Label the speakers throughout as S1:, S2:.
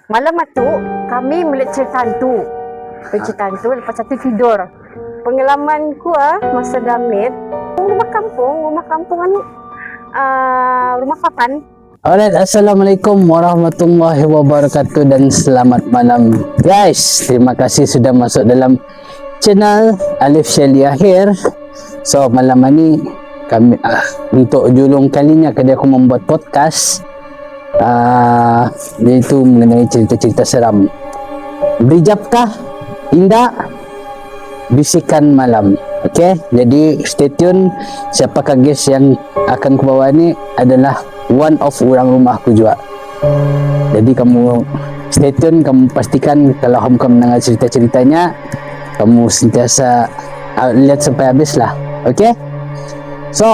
S1: Malam itu kami melihat cerita hantu. Cerita hantu lepas itu tidur. Pengalamanku masa damit rumah kampung anu rumah papan.
S2: Alright, Assalamualaikum warahmatullahi wabarakatuh dan selamat malam guys. Terima kasih sudah masuk dalam channel Alif Shelia here. So malam ini kami untuk julung kalinya kali aku membuat podcast yaitu mengenai cerita-cerita seram. Berijapkah? Indah? Bisikan malam. Okay, jadi stay tune. Siapakah guys yang akan kubawa ni adalah one of orang rumahku juga. Jadi kamu stay tune, kamu pastikan kalau kamu mendengar cerita-ceritanya, kamu sentiasa lihat sampai habis lah. Okay? So,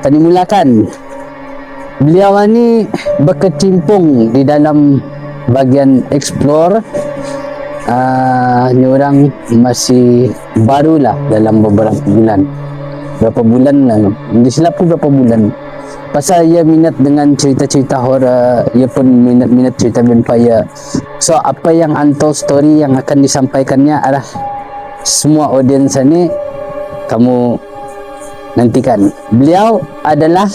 S2: tadi mulakan. Beliau ni berkecimpung di dalam bagian explore. Ni orang masih barulah dalam beberapa bulan. Berapa bulan lah, hindi silap ko berapa bulan. Pasal ia minat dengan cerita-cerita horror, ia pun minat cerita vampire. So apa yang untold story yang akan disampaikannya adalah semua audiens ini kamu nantikan. Beliau adalah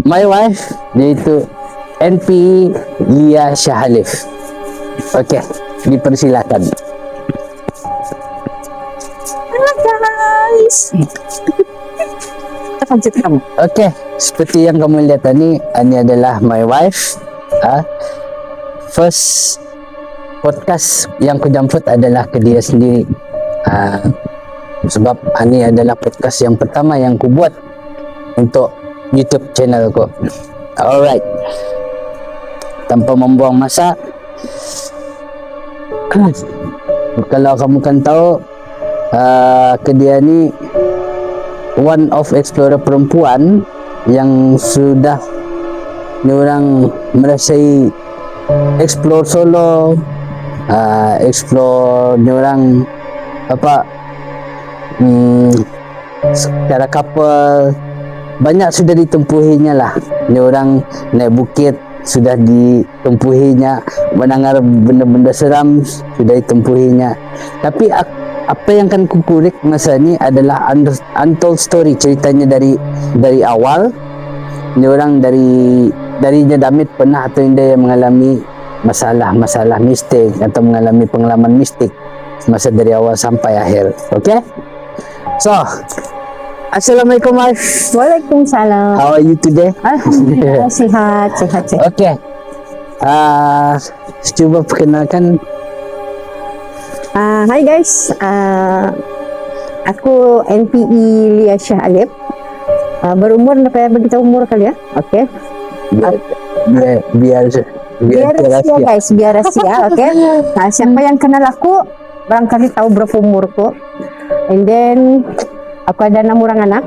S2: my wife, yaitu NPE Lia Syahalif. Okey, dipersilakan.
S1: Halo guys. Lanjut kamu.
S2: Okey, seperti yang kamu lihat tadi, ini adalah my wife. First podcast yang ku jemput adalah ke dia sendiri. Sebab ini adalah podcast yang pertama yang ku buat untuk YouTube channel ku. Alright. Tanpa membuang masa, kalau kamu kan tahu, ke dia ni one of explorer perempuan yang sudah ni orang merasai explore solo, explore ni orang apa secara couple, banyak sudah ditempuhinya lah. Ni orang naik bukit sudah ditempuhinya, mendengar benda-benda seram sudah ditempuhinya. Tapi apa yang akan kukurik masa ni adalah untold story, ceritanya dari awal. Ni orang darinya damit pernah atau tidak yang mengalami masalah mistik atau mengalami pengalaman mistik masa dari awal sampai akhir. Okay? So, Assalamualaikum wife.
S1: Waalaikumsalam.
S2: How are you today?
S1: Alhamdulillah sihat.
S2: Okay. Cuba perkenalkan.
S1: Hai guys. Aku NPE Lia Syahalif. Berumur dapat beritahu umur kali ya. Okay.
S2: Biar
S1: rahasia guys, biar rahasia. Okay. Siapa yang kenal aku barangkali tahu berapa umurku. And then aku ada 6 orang anak.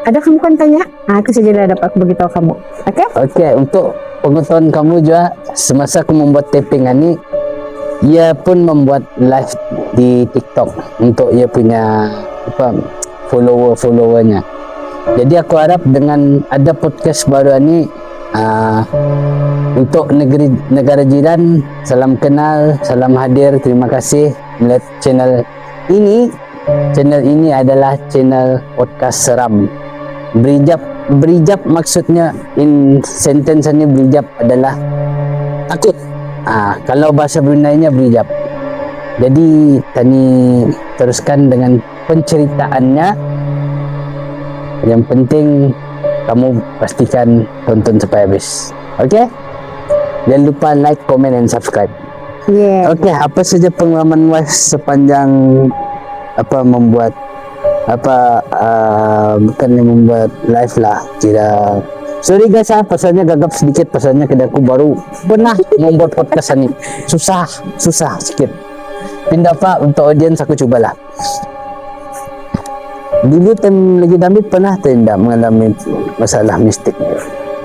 S1: Ada kamu kan tanya? Aku saja dapat aku beritahu kamu. Okay?
S2: Okay, untuk pengetahuan kamu juga, semasa aku membuat taping ini, ia pun membuat live di TikTok untuk ia punya followernya. Jadi aku harap dengan ada podcast baru ini, untuk negara jiran, salam kenal, salam hadir, terima kasih melihat channel ini. Channel ini adalah channel podcast seram. Berijap maksudnya in sentence ini, berijap adalah takut. Kalau bahasa Brunei-nya berijap. Jadi tani teruskan dengan penceritaannya. Yang penting kamu pastikan tonton sampai habis. Okay? Jangan lupa like, comment, and subscribe.
S1: Yeah.
S2: Okay, apa saja pengalaman wife sepanjang membuat bukannya membuat live lah. Sorry guys, pasalnya gagap sedikit, pasalnya aku baru pernah membuat podcast ini. Susah sikit. Pindah pak untuk audiens, aku cobalah. Dulu time lagi damit pernah tidak mengalami masalah mistik?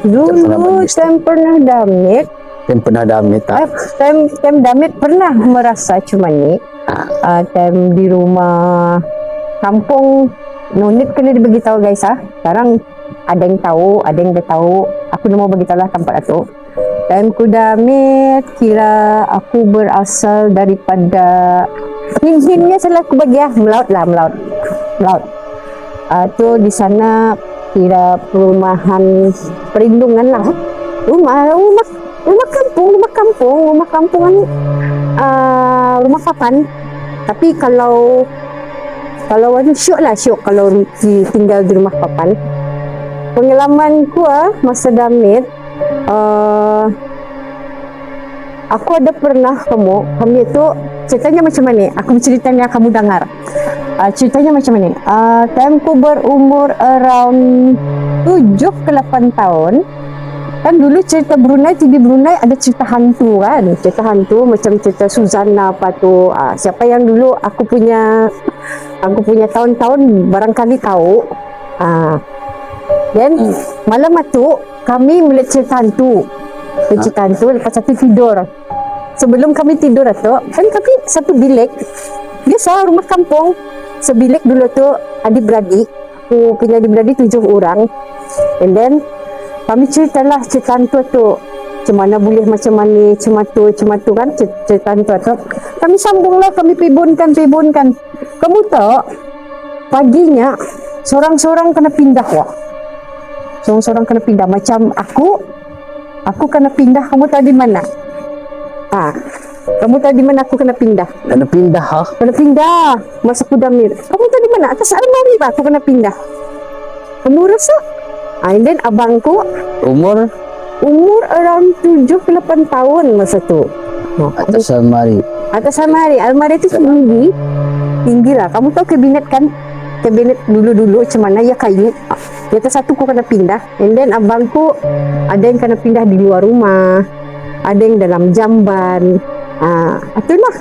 S1: Dulu time pernah damit. Time damit pernah merasa cuma ni. Time di rumah kampung No need kena diberitahu guys Sekarang ada yang tahu, ada yang dah tahu. Aku dah mau beritahu lah tempat itu. Time ku damit, kira aku berasal daripada hinnya salah aku bagi melaut. Tu di sana kira perumahan perlindungan lah. Rumah kampung rumah papan. Tapi kalau syok kalau tinggal di rumah papan. Pengalamanku masa damit, aku ada pernah kami itu ceritanya macam mana? Aku ceritanya kamu dengar. Ceritanya macam mana? Time ku berumur around 7 ke 8 tahun. Kan dulu cerita Brunei, TV Brunei ada cerita hantu kan. Cerita hantu macam cerita Suzana apa tu. Siapa yang dulu aku punya tahun-tahun barangkali tahu. Dan malam itu kami melihat cerita hantu. Cerita hantu lepas satu tidur. Sebelum kami tidur itu, kan kami satu bilik. Biasa rumah kampung. Sebilik dulu tu adik-beradik. Aku punya adik-beradik 7 orang. And then kami ceritalah cerita hantu tu. Macam mana boleh macam mana cuma tu kan cerita hantu tu. Kami sambunglah, kami pibunkan. Kamu tahu paginya seorang-seorang kena pindah Seorang-seorang kena pindah. Macam aku kena pindah. Kamu tahu di mana? Kamu tahu di mana aku kena pindah?
S2: Kena pindah
S1: Kena pindah. Masa aku damir. Kamu tahu di mana? Atas almari aku kena pindah. Kamu rasa? And then abangku
S2: umur
S1: around 7 ke 8 tahun masa tu.
S2: atas almari.
S1: Atas almari. Almari tu tinggi lah. Kamu tahu kabinet kan? Kabinet dulu macam mana ya, kayu. Di atas satu aku kena pindah. And then abangku ada yang kena pindah di luar rumah, ada yang dalam jamban. Itulah.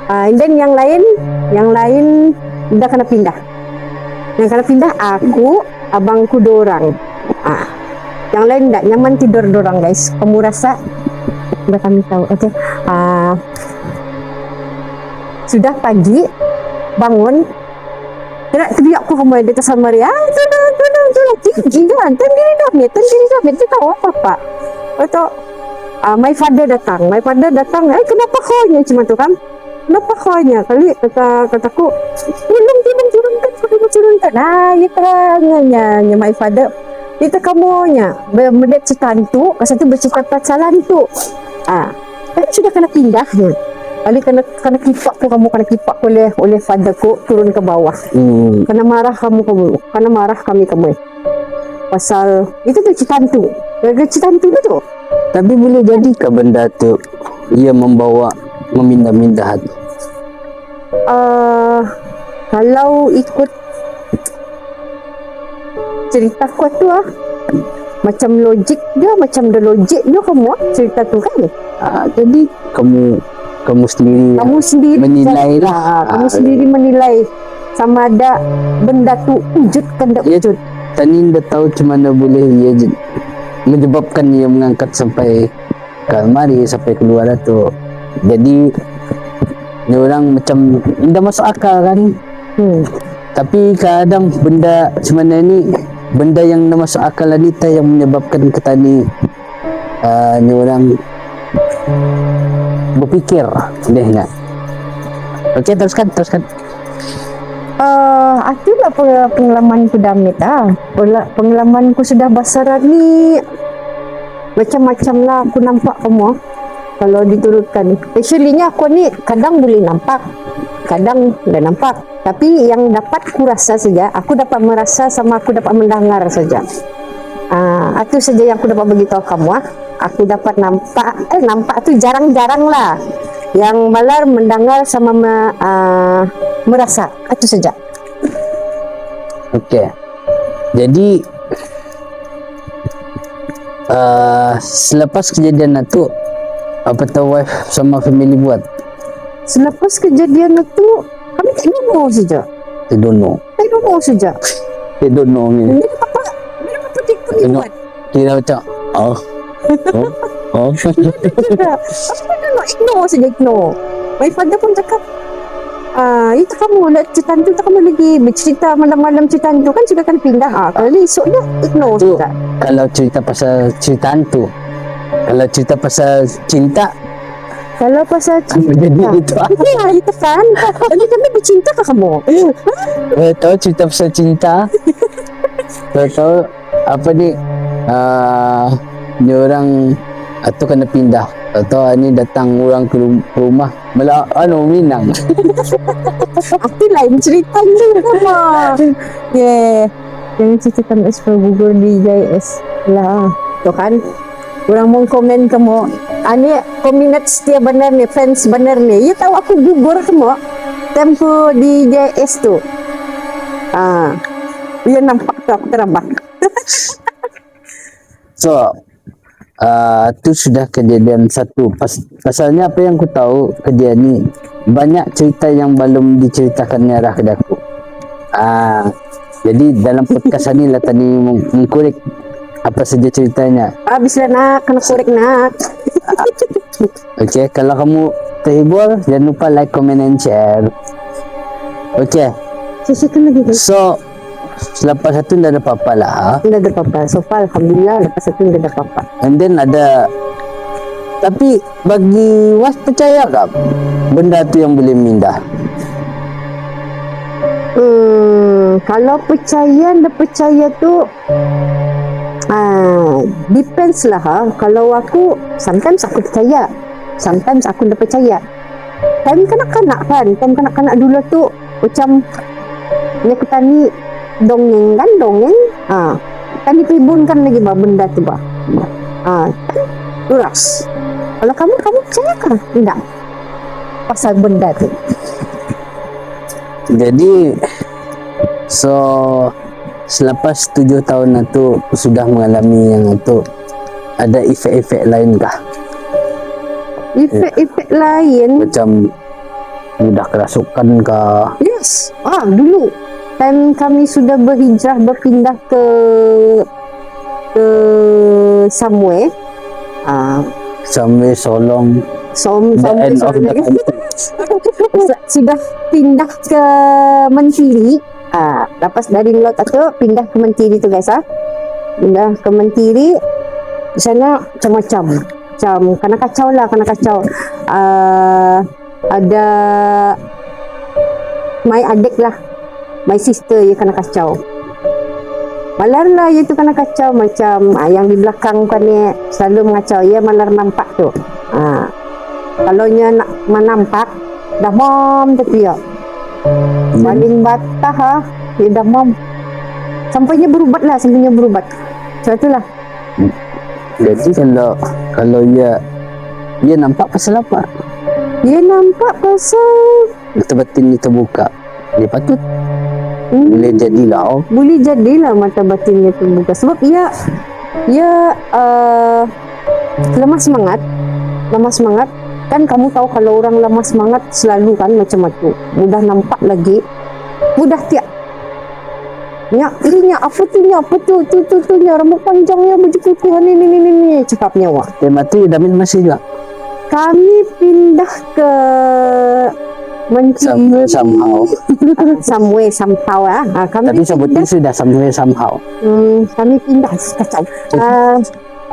S1: And then yang lain udah kena pindah. Yang kena pindah aku, abangku dorang. Yang lain tak nyaman tidur dorang guys. Kamu rasa? Udah kami tahu. Okay. Sudah pagi bangun. Tidak teriak aku kamu di atas almari. Tolong tinggi kan. Tendiri damit. Dia tahu apa. Atau my father datang. Kenapa kau nya cuma tu kan? Kenapa kau nya? Kali kataku turun kan. Ya terangnya my father. Itu kamu nya melihat cerita hantu. Masa tu bercerita pasal hantu. Sudah kena pindah ni. Kali kena kipak ku, kamu kena kipak oleh fatherku turun ke bawah. Kena marah kami kamu. Pasal itu tu cerita hantu. Cerita hantu tu.
S2: Tapi boleh jadi ke benda tu ia memindah-mindah hati?
S1: Kalau ikut cerita ku tu macam logik dia kamu cerita tu kan.
S2: Jadi kamu sendiri menilai lah.
S1: Kamu sendiri menilai sama ada benda tu wujud kan tak wujud.
S2: Tani dah tahu macam mana boleh ia menyebabkan ia mengangkat sampai ke almari, sampai keluar tu. Jadi ni orang macam dah masuk akal kan. Tapi kadang benda macam mana ni, benda yang dah masuk akal ni yang menyebabkan kita ni orang berfikir deh enggak. Okey, teruskan.
S1: Itulah pengalamanku damit. Pengalamanku sudah besar ni macam-macam lah aku nampak kamu. Kalau diturutkan, actually-nya aku ni kadang boleh nampak, kadang tidak nampak. Tapi yang dapat ku rasa saja, aku dapat merasa sama aku dapat mendengar saja. Itu saja yang aku dapat beritahu kamu. Aku dapat nampak tu jarang-jarang lah. Yang malah mendengar sama merasa. Itu saja.
S2: Okey. Jadi selepas kejadian itu, apa tahu wife sama family buat?
S1: Selepas kejadian itu, kami tak know saja.
S2: They don't know ni.
S1: Bila apa TikTok buat?
S2: Kira macam
S1: Apa dah nak ignore saja. My father pun cakap Itu kamu lah cerita tu kamu lagi bercerita malam-malam cerita tu kan sudah kan pindah. Kalau esok dah ignore
S2: Tu
S1: juga.
S2: kalau cerita pasal cerita hantu. Kalau cerita pasal cinta,
S1: Kalau pasal
S2: apa
S1: cinta.
S2: jadi itu?
S1: Ya, itu kan. Nanti kami bercinta ke kamu?
S2: Tahu cerita pasal cinta? Tahu apa ni? Ni orang atau kena pindah. Atau ni datang orang ke rumah malah Minang.
S1: Itu lain ceritanya sama. Yeah. Jangan ceritakan explore Google di JS lah. Tu kan. Orang mau komen kamu. Ni peminat setia benar ni, fans benar ni. Ya tahu aku gugur kamu. Tempo di JS tu. Dia nampak tu aku terbang.
S2: So, tu sudah kejadian satu. Pasalnya apa yang ku tahu kejadian ni banyak cerita yang belum diceritakan Nyarah ke aku. Jadi dalam podcast ni lah tadi mengkorek apa saja ceritanya.
S1: Habislah nak, kena korek nak.
S2: Okay, kalau kamu terhibur jangan lupa like, comment and share. Okay,
S1: Sesikan lagi.
S2: so selepas satu dah ada apa-apa lah.
S1: Dah ada apa-apa. So far, Alhamdulillah, lepas itu dah ada apa-apa.
S2: And then ada, tapi bagi Was percaya tak benda tu yang boleh mindah?
S1: Kalau percaya, dah percaya tu depends lah. Kalau aku, sometimes aku percaya, sometimes aku dah percaya. Time kanak-kanak kan, time kanak-kanak dulu tu macam ni kita ni dongeng kan, dongeng. Kami tribunkan lagi bah benda tu bah. Kan luras. Kalau kamu percaya kan? Tidak. Pasal benda tu.
S2: Jadi so selepas 7 tahun itu sudah mengalami yang itu, ada efek-efek lain kah?
S1: Efek-efek lain.
S2: Macam mudah kerasukan kah?
S1: Yes. Dulu time kami sudah berhijrah berpindah ke somewhere.
S2: Somewhere Solong, the end of the country.
S1: Sudah pindah ke Mentiri. Lepas dari lot tu pindah ke Mentiri tu guys. Pindah ke Mentiri. Di sana macam-macam. Kena kacau lah, kena kacau. Ada my adik lah, my sister ya kena kacau. Malar lah ya tu kena kacau macam yang di belakang kan ni selalu mengacau ya, malar nampak tu. Kalau nya nak menampak dah mom tu ya. Paling batah dia dah mom. Sampainya berubat lah, sampainya berubat. So itulah.
S2: Jadi kalau dia nampak pasal apa?
S1: Dia nampak pasal
S2: Mata batin dia terbuka. Dia patut boleh jadilah.
S1: Boleh jadilah mata batinnya terbuka. Sebab ia lemah semangat. Kan kamu tahu kalau orang lemah semangat selalu kan macam itu. Mudah nampak lagi. Mudah tiap. Ininya apa tu rambut panjangnya, baju putih ni cakapnya wah.
S2: Tema tu Damin masih juga.
S1: Kami pindah ke Mentiri somewhere somehow kami
S2: tapi sebutnya sudah somewhere somehow.
S1: Kami pindah kacau.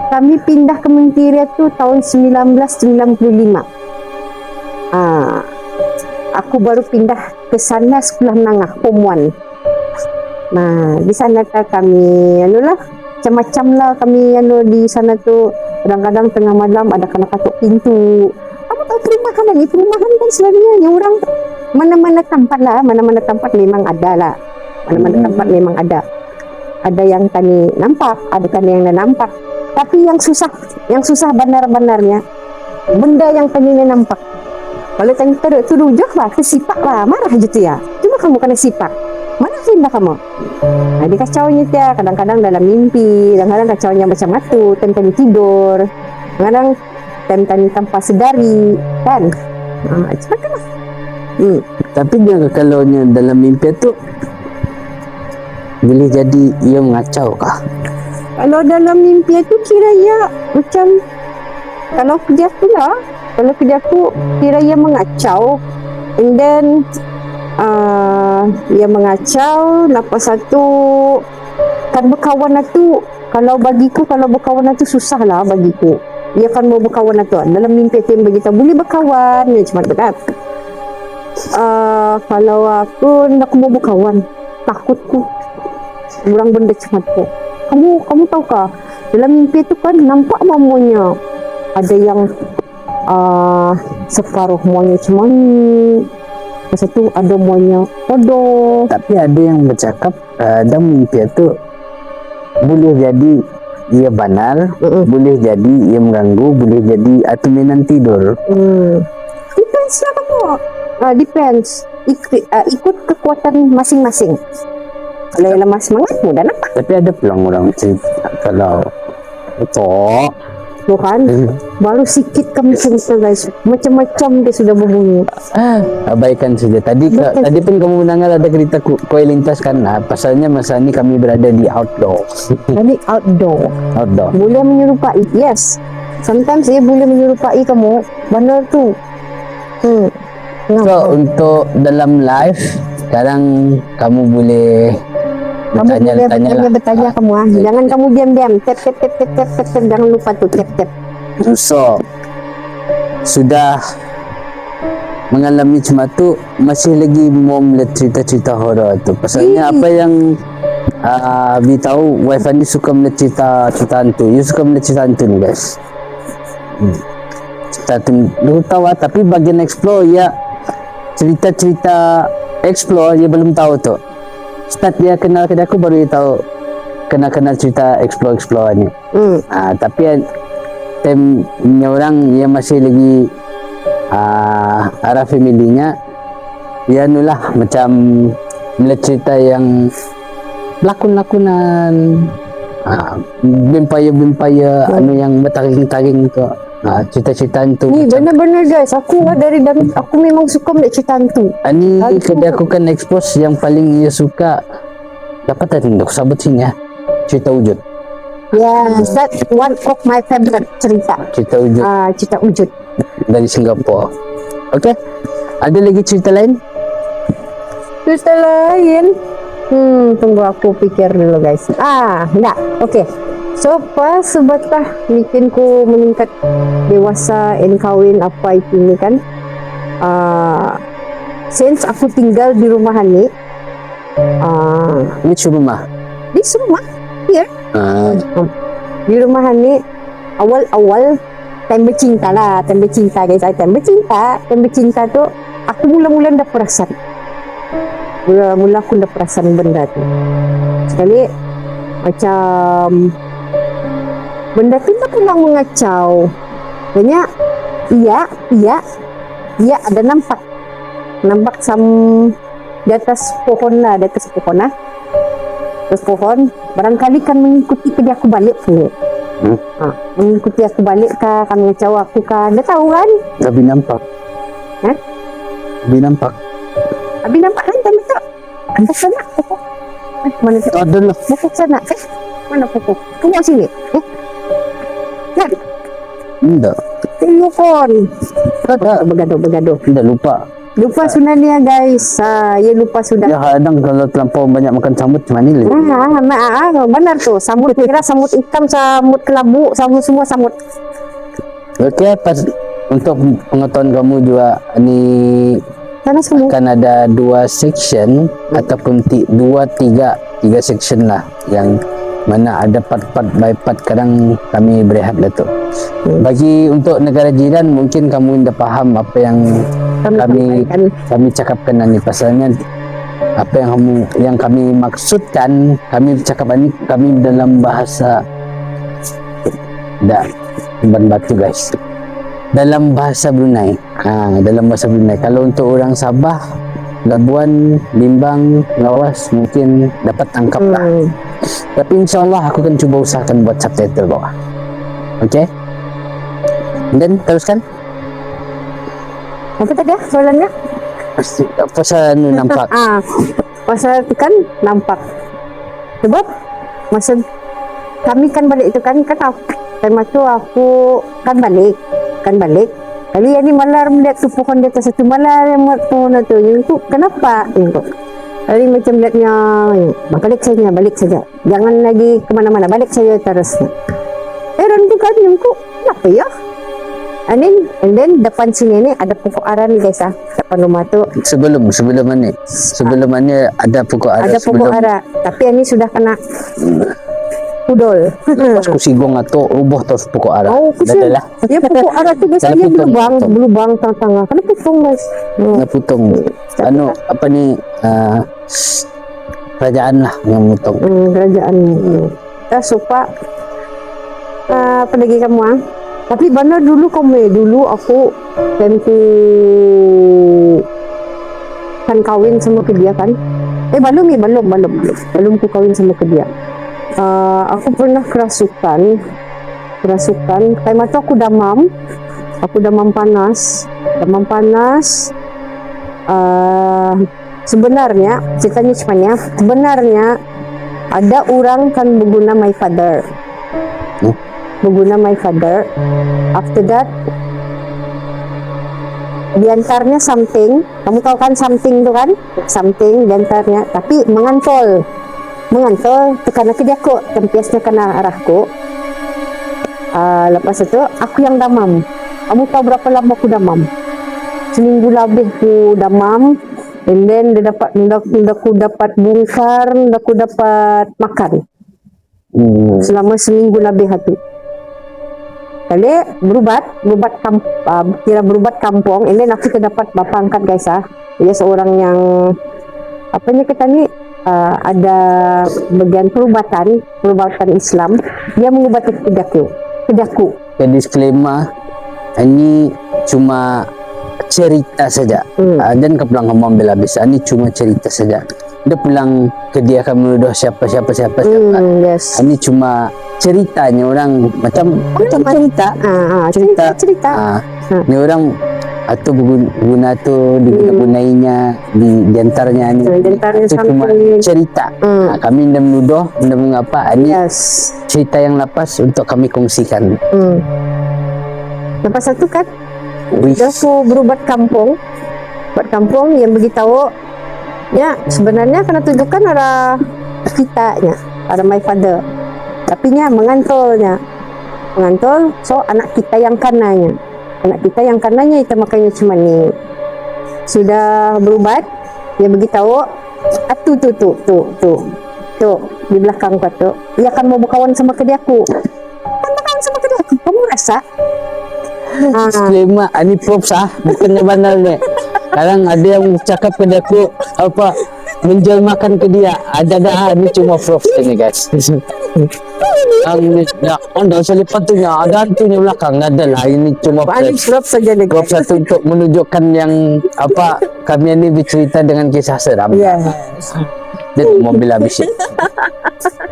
S1: Kami pindah ke Mentiri tu tahun 1995. Aku baru pindah ke sana sekolah menengah form 1. Nah, di sana kami macam-macam lah kami di sana tu. Kadang-kadang tengah malam ada kena katuk pintu. Kamu tahu perumahan kan selalunya yang orang mana-mana tempat memang ada lah. Mana-mana tempat memang ada. Ada yang tani nampak, ada tani yang nampak. Tapi yang susah benar-benarnya benda yang tani nampak. Kalau tani terus lah, kesipak lah, marah je tu ya. Cuma kamu kena sipak. Mana pindah kamu? Dia kacaunya dia kadang-kadang dalam mimpi, kadang-kadang kacaunya macam itu, tani tidur, kadang tani tanpa sedari, kan? Macam lah.
S2: Tapi dia kalau dalam mimpi tu boleh jadi ia mengacau kah?
S1: Kalau dalam mimpi tu kira ia macam kalau kerja aku kira ia mengacau, and then Ia mengacau. Lepas satu kan berkawan lah tu. Kalau bagiku, kalau berkawan lah tu susah lah bagiku. Ia kan mau berkawan lah tu. Dalam mimpi tu bagi tahu boleh berkawan. Ni macam tu kan. Kalau aku nak mau berkawan, takutku orang benda macam tu. Kamu tahu kah? Dalam mimpi tu kan nampak mamanya ada yang separuh muanya cuma lepas tu ada muanya bodoh.
S2: Tapi ada yang bercakap dalam mimpi itu boleh jadi ia benar, boleh jadi ia mengganggu, boleh jadi atau mainan tidur.
S1: Depends lah kamu. Depends. Ikut kekuatan masing-masing. Kalau yang lemah semangat mudah nampak.
S2: Tapi ada peluang orang cerita kalau itu
S1: Bukan? Baru sikit kami cerita guys. Macam-macam dia sudah berbunyi.
S2: abaikan saja. Tadi pun kamu mendengar ada cerita koi lintas kan. Pasalnya masa ini kami berada di outdoor.
S1: Tadi outdoor.
S2: Outdoor.
S1: Boleh menyerupai. Yes. Sometimes dia boleh menyerupai kamu. Benar tu.
S2: So untuk dalam live sekarang kamu boleh
S1: bertanya kamu jangan kamu diam-diam tap jangan lupa tuh tap.
S2: So sudah mengalami cuma tu masih lagi mau melihat cerita-cerita horor tu. Pasalnya apa yang Abi tahu wife ni suka melihat cerita hantu. You suka melihat cerita hantu ni guys. Cerita hantu lu tahu tapi bagian explore ya cerita-cerita explore dia belum tahu tu. Start dia kenal kedai aku baru dia tahu kenal cerita explore ni. Tapi timnya orang yang masih lagi arah familinya ya nulah macam melihat cerita yang lakon-lakonan vampire anu yang bertaring-taring tu. Cerita-cerita hantu
S1: ni benar-benar guys, aku dari aku memang suka melihat cerita hantu.
S2: Ani kedai aku kan expose yang paling ia suka dapat tadi aku sabut sini ya cerita wujud.
S1: Yes, that's one of my favorite cerita
S2: wujud.
S1: Cerita wujud
S2: Dari Singapura. Okay, ada lagi cerita lain?
S1: Tunggu aku pikir dulu guys. Enggak, okay. So pas sebatah mungkin ku meningkat dewasa and kawin apa itu ni kan. Since aku tinggal di rumah ni.
S2: Which rumah?
S1: Di rumah here. Di rumah ni awal-awal time bercinta guys. Time bercinta tu aku mula-mula dah perasan. Mula aku dah perasan benda tu. Sekali macam benda tu tak pernah mengacau. Banyak iya ada nampak di atas pohon. Atas pohon barangkali kan mengikuti ke dia aku balik tu. Mengikuti aku balik kah, kan mengacau aku kah, dah tahu kan?
S2: Abi nampak. Abi nampak
S1: kan tadi tu. Anda sana pokok. Mana tu?
S2: ada lah.
S1: Pokok sana. Mana pokok? Tunggu sini. Kan?
S2: Enggak.
S1: Tengok kon. Bergaduh.
S2: Tidak lupa.
S1: Lupa sudah ni ya guys. Ya lupa sudah.
S2: Ya kadang kalau terlampau banyak makan samut macam ni lah.
S1: Benar tu. Samut kira, samut hitam, samut kelabu, semua samut.
S2: Okey, pas untuk pengetahuan kamu juga ni akan ada 2 section ataupun 3 section lah yang mana ada part-part by part kadang kami berehat lah tu. Bagi untuk negara jiran mungkin kamu dah faham apa yang kami cakapkan ni. Pasalnya apa yang kami maksudkan, kami cakap ni kami dalam bahasa batu guys, dalam bahasa Brunei. Dalam bahasa Brunei. Kalau untuk orang Sabah, Labuan, Limbang, Lawas mungkin dapat tangkap lah. Tapi insyaAllah aku akan cuba usahakan buat subtitle bawah. Okay? Dan teruskan.
S1: Apa tadi soalannya?
S2: Pasal nampak.
S1: Pasal itu kan nampak. Sebab masa kami kan balik itu kan aku time itu aku kan balik Kali ini malar melihat tu pohon di atas itu malar yang buat pohon itu. Yang tu kenapa? Yang tu. Kali macam lihatnya, balik saja. Jangan lagi kemana-mana, balik saja terus. Heran tu kan yang tu, kenapa ya? And then depan sini ni ada pokok ara ni guys depan rumah tu.
S2: Sebelum ni ada pokok ara.
S1: Ada pokok ara, tapi ini sudah kena pudol.
S2: Pas ku sigong atau rubuh terus pokok ara.
S1: Oh, kesian. Ya pokok ara tu guys, dia berlubang tengah-tengah. Kena potong guys.
S2: Naputong. Ano, apa ni, kerajaan lah yang motong.
S1: Kerajaan. Kita suka apa lagi kamu Tapi benar dulu aku tentu kan kawin sama ke dia kan. Belum ku kawin sama ke dia. Aku pernah kerasukan. Time itu aku demam panas. Sebenarnya ceritanya cuman sebenarnya ada orang kan berguna my father. After that diantarnya something, kamu tahu kan something tu kan, diantarnya, tapi mengantol karena ke dia kok tempiasnya kena arahku. Lepas itu aku yang demam. Kamu tahu berapa lama aku demam? Seminggu lebih aku demam. And then aku dapat bongkar, aku dapat makan selama seminggu lebih itu. Kali berubat kampung. And then aku dapat bapa angkat guys dia seorang yang kita ni ada bagian perubatan Islam. Dia mengubati kedaku.
S2: Disclaimer, ini cuma cerita saja. Dan kepulang kamu ambil habis. Ini cuma cerita saja. Dia pulang ke dia akan menuduh siapa.
S1: Yes.
S2: Ini cuma ceritanya orang macam cerita. Ini orang atau guna tu diguna-gunainya di antaranya ni. Itu cuma cerita. Kami tidak menuduh, tidak mengapa. Ini cerita yang lepas untuk kami kongsikan.
S1: Lepas itu kan dah aku berubat kampung yang beritahu ya sebenarnya kena tunjukkan arah kitanya, arah my father, tapi nya mengantol, so anak kita yang kanannya itu makanya cuma ni sudah berubat. Dia beritahu tuh di belakang kau tu dia akan mau berkawan sama kediaku. Kamu rasa
S2: disclaimer, ini props bukannya banalnya. Sekarang ada yang cakap pada aku apa menjelmakan ke dia. Ada ini cuma props ini guys. Anda selipat tu ada hantunya belakang ada lah. Ini cuma
S1: props saja nih.
S2: Props satu untuk menunjukkan yang apa kami ini bercerita dengan kisah seram.
S1: Yes.
S2: Dan mobil habis.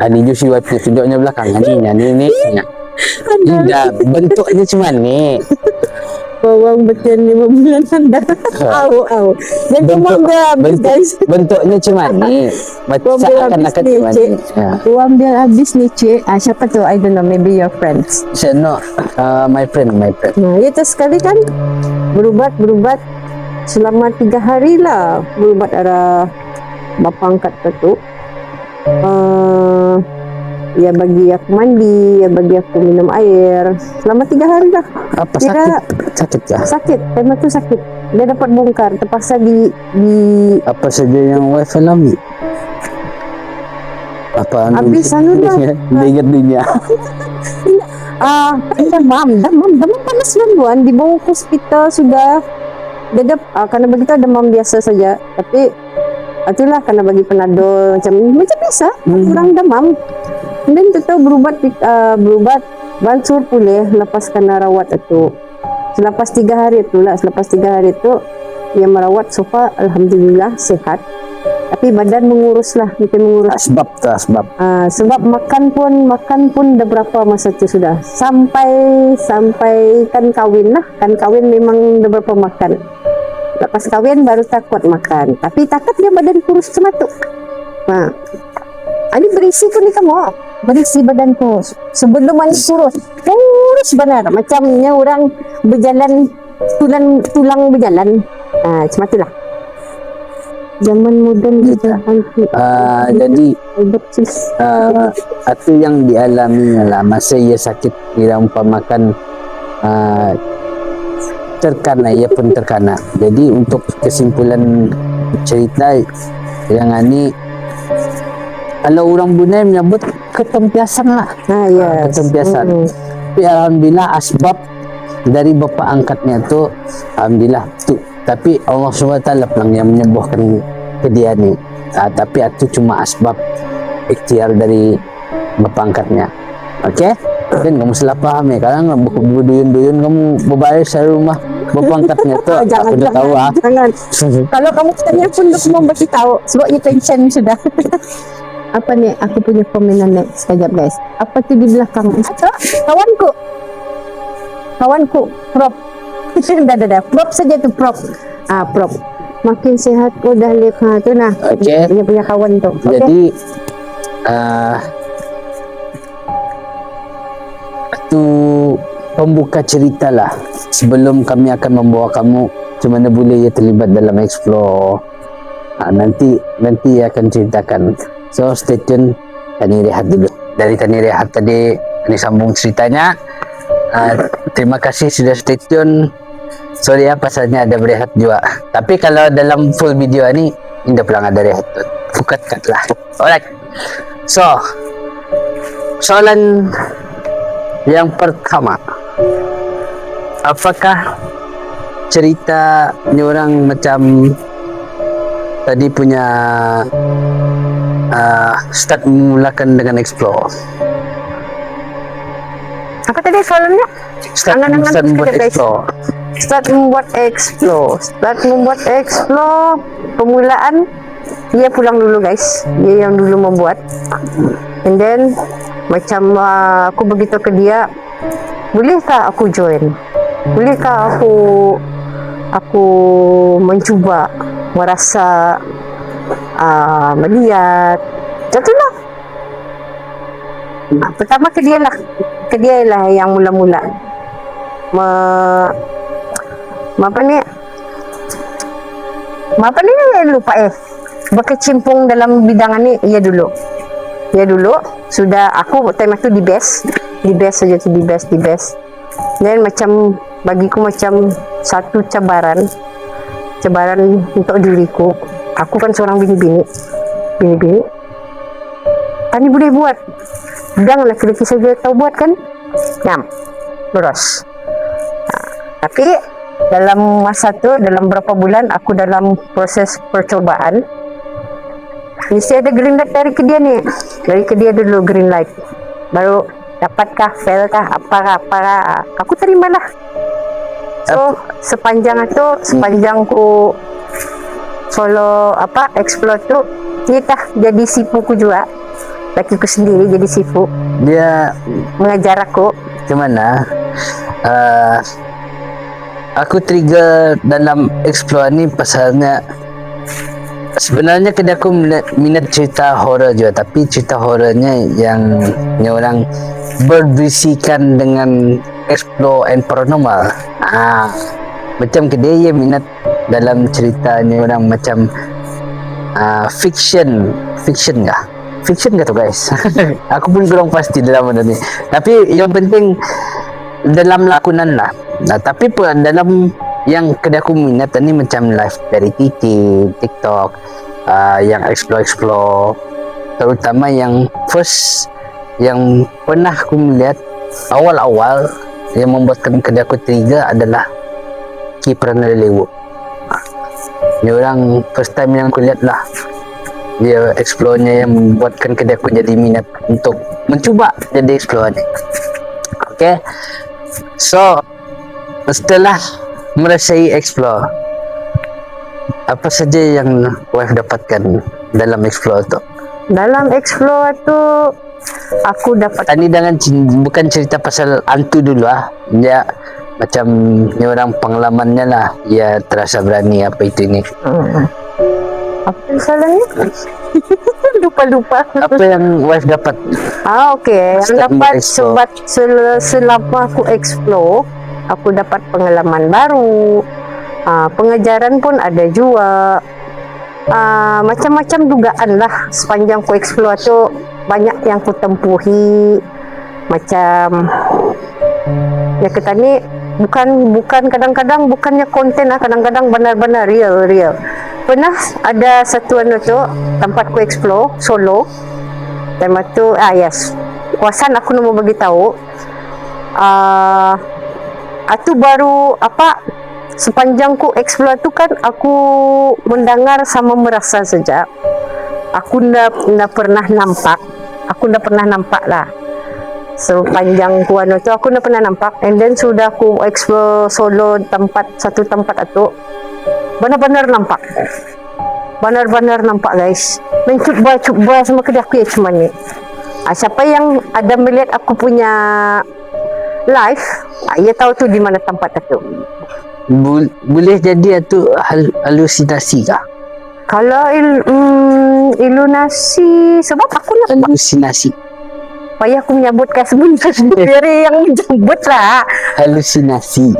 S2: Ini Josi wipe tunjuknya belakang. Ini. Tidak, bentuknya cuma ni.
S1: Bawang betul 5 bulan anda. Au. Dan cuma guys.
S2: Bentuknya cuma ni. Macam akan cuma ni.
S1: Uang dia habis ni cik. Siapa tu? I don't know. Maybe your friends.
S2: No, my friend.
S1: Nah, itu sekali kan berubat selama 3 hari lah. Berubat arah bapa angkat tu. Ya bagi aku mandi, ya bagi aku minum air selama 3 hari lah.
S2: Apa sakit ya?
S1: Sakit, tema tu sakit. Dia dapat bongkar, terpaksa di
S2: apa saja yang wife alami. Apa
S1: habis anu dah.
S2: Dia ingat dunia.
S1: Demam panas duluan, dibawa ke hospital sudah. Dia karena begitu demam biasa saja, tapi itulah karena bagi penadol macam biasa, kurang demam. Dan kita berubat bansur pulih lepas kena rawat itu. Selepas 3 hari itu dia merawat sofa, alhamdulillah sehat. Tapi badan mengurus. Sebab makan pun dah berapa masa itu sudah sampai kan kawin memang dah berapa makan. Lepas kawin baru takut makan, tapi takut dia badan kurus cematuk. Ini berisi pun ni kamu, berisi badanku sebelum kurus benar, macamnya orang berjalan tulang berjalan. Macam itulah. Zaman moden kita
S2: Jadi
S1: betul.
S2: itu yang dialami lah masa ia sakit, kira umpamakan terkana, ia pun terkana. Jadi untuk kesimpulan cerita yang ini, kalau orang Brunei menyebut ketempiasan lah.
S1: Ya.
S2: Ketempiasan. Tapi alhamdulillah asbab dari bapa angkatnya tu, alhamdulillah tu. Tapi Allah SWT lah yang menyembuhkan ke dia ni. Tapi itu cuma asbab ikhtiar dari bapa angkatnya. Okey? Dan kamu salah faham ya. Kadang berduyun-duyun kamu berbaris dari rumah bapa angkatnya tu. Aku dah tahu ah.
S1: Jangan. Kalau kamu tanya pun aku mau bagi tahu sebabnya tension sudah. Apa nih? Aku punya komenan nih. Sekejap guys. Apa tu di belakang? Kawanku, prop. Dah. Prop saja tu prop. Prop. Makin sehat kau dah lihat tu nah.
S2: Okey.
S1: Dia punya kawan tu. Okay?
S2: Jadi itu pembuka cerita lah. Sebelum kami akan membawa kamu macam mana boleh ia terlibat dalam explore. Nanti akan ceritakan. So stay tune. Tani rehat dulu. Dari Tani rehat tadi ini sambung ceritanya. Terima kasih sudah stay tune. Sorry ya pasalnya ada berehat juga. Tapi kalau dalam full video ni tidak pulang ada rehat. Fukat cut lah. Alright. So soalan yang pertama, apakah cerita ni orang macam tadi punya start memulakan dengan explore?
S1: Apa tadi soalannya?
S2: Start membuat explore.
S1: Start membuat explore. Permulaan dia pulang dulu guys. Dia yang dulu membuat. And then macam aku beritahu ke dia, bolehkah aku join? Bolehkah aku mencuba merasa melihat? Jatuhlah. Pertama ke dia lah yang mula-mula lupa berkecimpung dalam bidang ni. Ia dulu sudah aku time itu di best saja tu, di best. Dan macam bagiku macam satu cabaran untuk diriku. Aku kan seorang bini-bini Tani boleh buat bidang laki-laki saja tahu buat kan, lurus. Tapi dalam masa tu, dalam berapa bulan aku dalam proses percobaan, mesti ada green light dari ke dia dulu green light, baru dapatkah, failkah, apakah, aku terimalah. So sepanjang ku follow explore tu, dia jadi sipuku juga, lakiku sendiri jadi sipu,
S2: Dia
S1: mengajar aku
S2: gimana? Aku trigger dalam explore ni pasalnya sebenarnya kedai aku minat cerita horror juga, tapi cerita horornya yang orang berberisikan dengan explore and paranormal. Macam kedai yang minat dalam cerita ni orang macam fiction kah? Fiction kah tu guys? Aku pun kurang pasti dalam benda ni. Tapi yang penting dalam lakonan lah. Tapi pun dalam yang kedai aku minat ni macam live dari TikTok, yang explore, terutama yang first yang pernah aku melihat awal-awal yang membuatkan kedai aku trigger adalah Ki Pranal Lewu. Ni orang first time yang aku lihat lah, dia explore-nya yang membuatkan kedai aku jadi minat untuk mencuba jadi explore ni. Okay, so setelah merasai explore, apa saja yang wife dapatkan dalam explore tu?
S1: Dalam explore tu aku dapat
S2: Tadi bukan cerita pasal hantu dulu dia macam ni orang pengalamannya lah, dia terasa berani apa itu ni.
S1: apa salahnya? lupa
S2: Apa yang wife dapat?
S1: okey, yang
S2: Start
S1: dapat
S2: explore.
S1: sebab selama aku explore, aku dapat pengalaman baru. Pengajaran pun ada juga. Macam-macam dugaan lah sepanjang ku explore tu, banyak yang ku tempuhi. Macam ya kita ni bukan kadang-kadang bukannya konten lah, kadang-kadang benar-benar real. Pernah ada satu tu tempat ku explore solo. Time tu yes, kuasan aku nak mau bagi tahu. Itu baru sepanjang ku explore tu kan aku mendengar sama merasa saja. Aku ndak pernah nampak lah. Sepanjang ku tu aku ndak pernah nampak. And then sudah aku explore solo satu tempat itu, benar-benar nampak guys. Mencuba sama kedai aku ya cuma ni. Siapa yang ada melihat aku punya live, ia tahu tu di mana tempat itu.
S2: Boleh jadi itu halusinasi kah?
S1: Kalau ilunasi, sebab aku nak
S2: Halusinasi.
S1: payah aku menyebutkan sebenarnya sendiri yang menjemput lah.
S2: Halusinasi.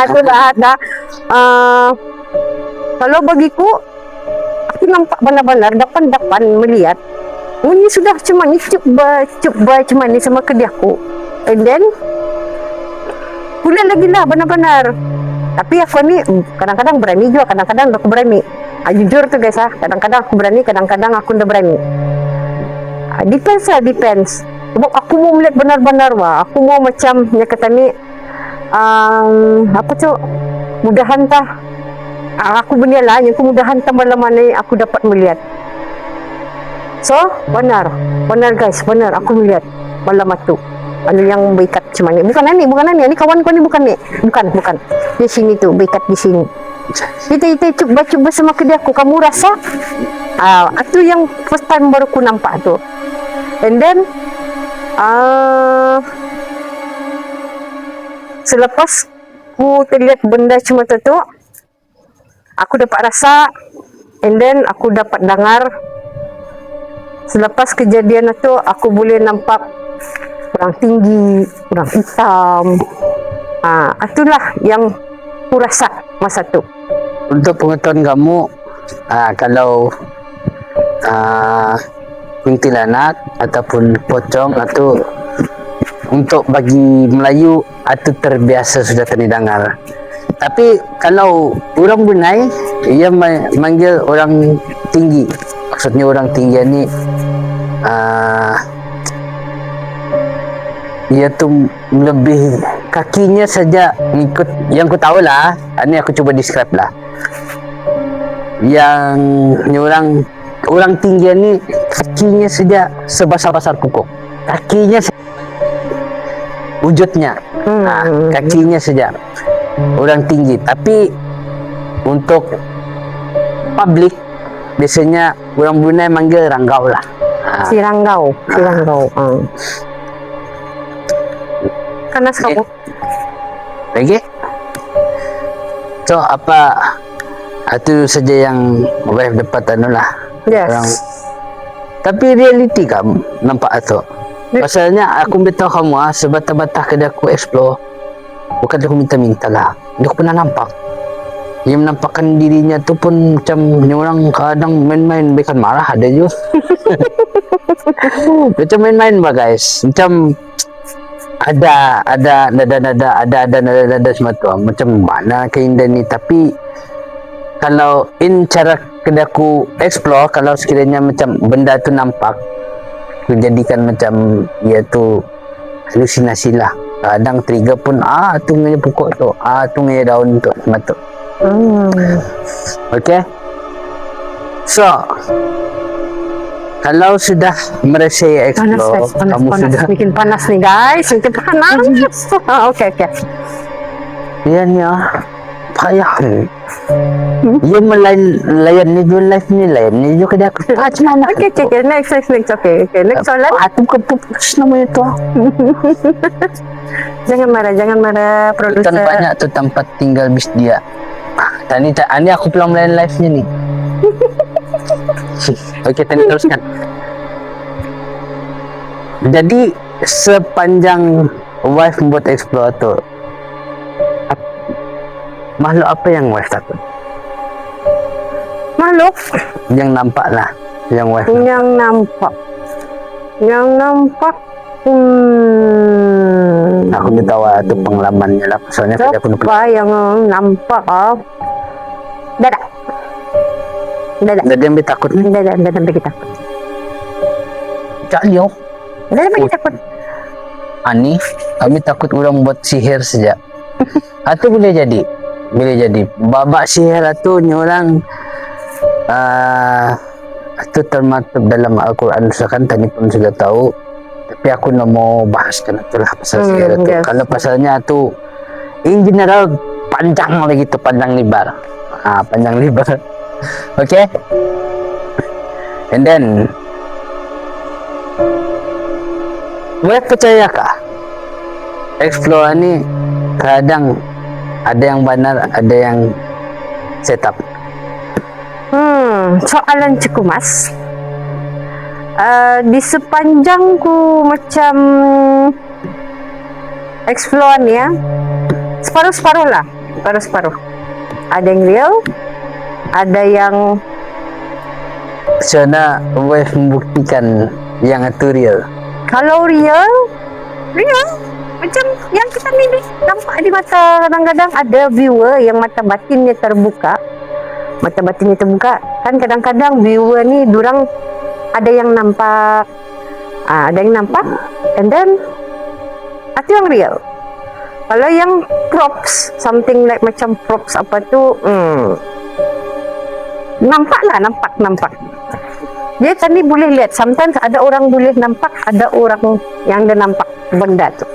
S1: Itu dah ada. Kalau bagiku, aku nampak benar-benar dapan melihat. Ini sudah cuma ni cuba cuma ni sama kedai aku. And then bulan lagi lah benar-benar. Tapi aku ni kadang-kadang berani juga, kadang-kadang aku berani. Jujur tu guys kadang-kadang aku berani, kadang-kadang aku tidak berani. Depends. Sebab aku mau melihat benar-benar aku mau macam yang kata ni mudahan tah. Aku bernialah yang mudahan tah malam ni aku dapat melihat. So benar guys, benar aku melihat malam itu. Yang berikat macam ni. Bukan ni kawan kau ni bukan. Di sini tu, berikat di sini. Kita cuba sama kedai aku. Kamu rasa? Itu yang first time baru ku nampak tu. And then selepas ku terlihat benda cuma tu, aku dapat rasa. And then aku dapat dengar. Selepas kejadian itu, aku boleh nampak orang tinggi, orang hitam. Itulah yang ku rasa masa tu.
S2: Untuk pengetahuan kamu, kalau kuntilanak ataupun pocong atau untuk bagi Melayu itu terbiasa sudah terdengar. Tapi kalau orang Brunei, ia manggil orang tinggi. Maksudnya orang tinggi ni ia tu lebih kakinya saja ikut yang ku tahu lah. Ini aku cuba describe lah. Yang ni orang tinggi ni kakinya saja sebesar-besar kuku. Kakinya wujudnya. Kakinya saja orang tinggi. Tapi untuk public biasanya orang Brunei manggil ranggau lah.
S1: Si ranggau. Panas kamu.
S2: Lagi? So apa itu saja yang wife dapat lah.
S1: Yes.
S2: Tapi reality kamu nampak itu. Pasalnya aku beritahu kamu sebatah-batah kedai aku explore. Bukan aku minta-minta lah. Dia aku pernah nampak. Yang menampakkan dirinya tu pun macam ni orang kadang main-main bukan marah ada juga. Macam main-main guys. Macam ada nada semua tu. Macam mana keindahan ni. Tapi kalau cara kedaku explore, kalau sekiranya macam benda tu nampak, menjadikan macam ia tu halusinasi lah. Kadang trigger pun tu ngaya pokok tu, tu ngaya daun tu semua tu. Okay. So kalau sudah merasa explore,
S1: panas, bikin panas nih guys, bikin panas. Okay.
S2: Yan payah ni. Ia melayan ni jual live ni layan ni juga dia.
S1: Macam mana? Okay. Next. Okay. Next soalan.
S2: Aku kepupus namanya tu.
S1: Jangan marah, produser.
S2: Kan banyak tu tempat tinggal bis dia. Tadi aku pulang melayan live ni. Okey, tadi teruskan. Jadi sepanjang wife membuat explore tu, makhluk apa yang wife takut?
S1: Makhluk
S2: Yang nampak lah, yang wife nampak.
S1: yang nampak. Yang nampak.
S2: Aku ni tahu lah tu pengalamannya lah. Soalnya kerja aku
S1: Apa yang nampak? Dadah.
S2: Jadi yang takut ni.
S1: Dadah bagi takut.
S2: Cak Leo.
S1: Dadah bagi takut.
S2: Ani, kami takut orang buat sihir saja. Atau boleh jadi. Babak sihir itu ni orang itu termaktub dalam Al-Quran. Misalkan tadi pun sudah tahu. Tapi aku nak mau bahaskan itulah pasal sihir itu.
S1: Yes.
S2: Kalau pasalnya itu in general panjang lagi tu, panjang lebar. Panjang lebar. Okay. And then boleh percaya kah? Explore ni kadang ada yang benar, ada yang setup.
S1: Soalan cukup mas. Di sepanjang ku macam explore ni ya, separuh-separuh lah, separuh-separuh. Ada yang real, ada yang
S2: Sana boleh membuktikan yang itu real.
S1: kalau real macam yang kita ni nampak di mata, kadang-kadang ada viewer yang mata batinnya terbuka. Kan kadang-kadang viewer ni durang ada yang nampak, and then itu yang real. Kalau yang props, something like macam props apa tu, nampak. Dia tadi boleh lihat, sometimes ada orang boleh nampak, ada orang yang dia nampak benda tu.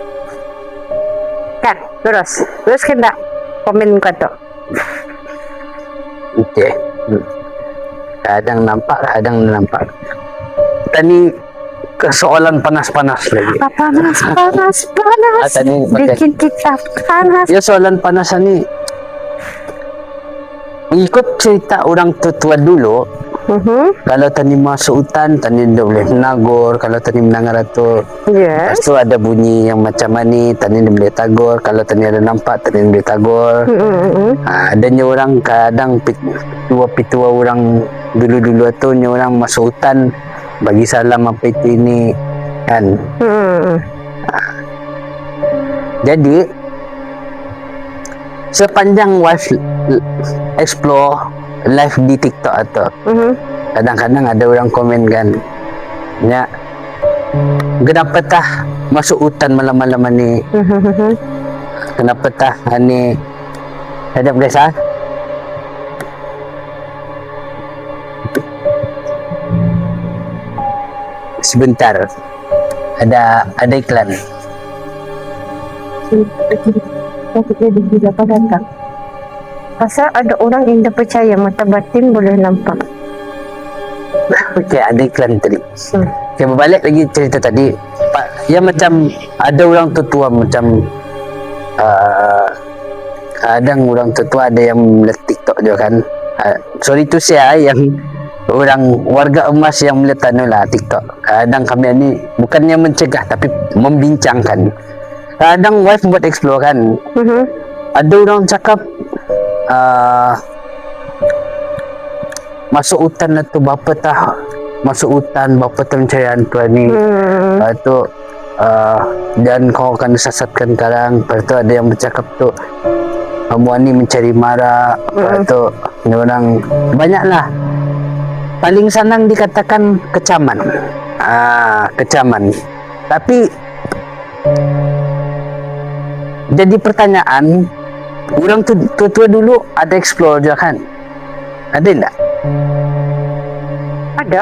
S1: Kan, terus kena komen kata.
S2: Okay. Kadang nampak. Tadi ke soalan panas-panas lagi.
S1: Panas.
S2: Tadi
S1: Bikin kita panas.
S2: Ya soalan panas ni. Ikut cerita orang tua dulu, kalau tadi masuk hutan, tadi dia boleh menagur. Kalau tadi mendengar tu, lepas
S1: Yes.
S2: tu ada bunyi yang macam ni, tadi dia boleh tagur. Kalau tadi ada nampak, tadi dia boleh tagur. Adanya orang kadang pitua orang dulu-dulu tu, ni orang masuk hutan, bagi salam apa itu ini, kan. Jadi sepanjang wife explore live di TikTok atau kadang-kadang ada orang komen kan, ya kenapa tah masuk hutan malam-malam ni, kenapa tah ni ada biasa sebentar, ada iklan.
S1: Pasal ada orang yang tak percaya mata batin boleh nampak.
S2: Okey, ada iklan tadi. Okay, berbalik lagi cerita tadi. Ya macam ada orang tua macam kadang orang tua ada yang melihat TikTok juga kan. Sorry to say yang orang warga emas yang melihat lah TikTok. Kadang kami ni bukannya mencegah tapi membincangkan. Kadang wife buat explore kan. Ada orang cakap masuk hutan tu bapa tah masuk hutan bapa tah pencahayaan tu ni. Tu dan kau akan disesatkan karang. Lepas tu ada yang bercakap tu kamu ni mencari mara. Lepas tu ni orang banyaklah. Paling senang dikatakan kecaman. Kecaman. Tapi jadi pertanyaan, orang tua dulu ada explore je kan? Ada tak?
S1: Ada.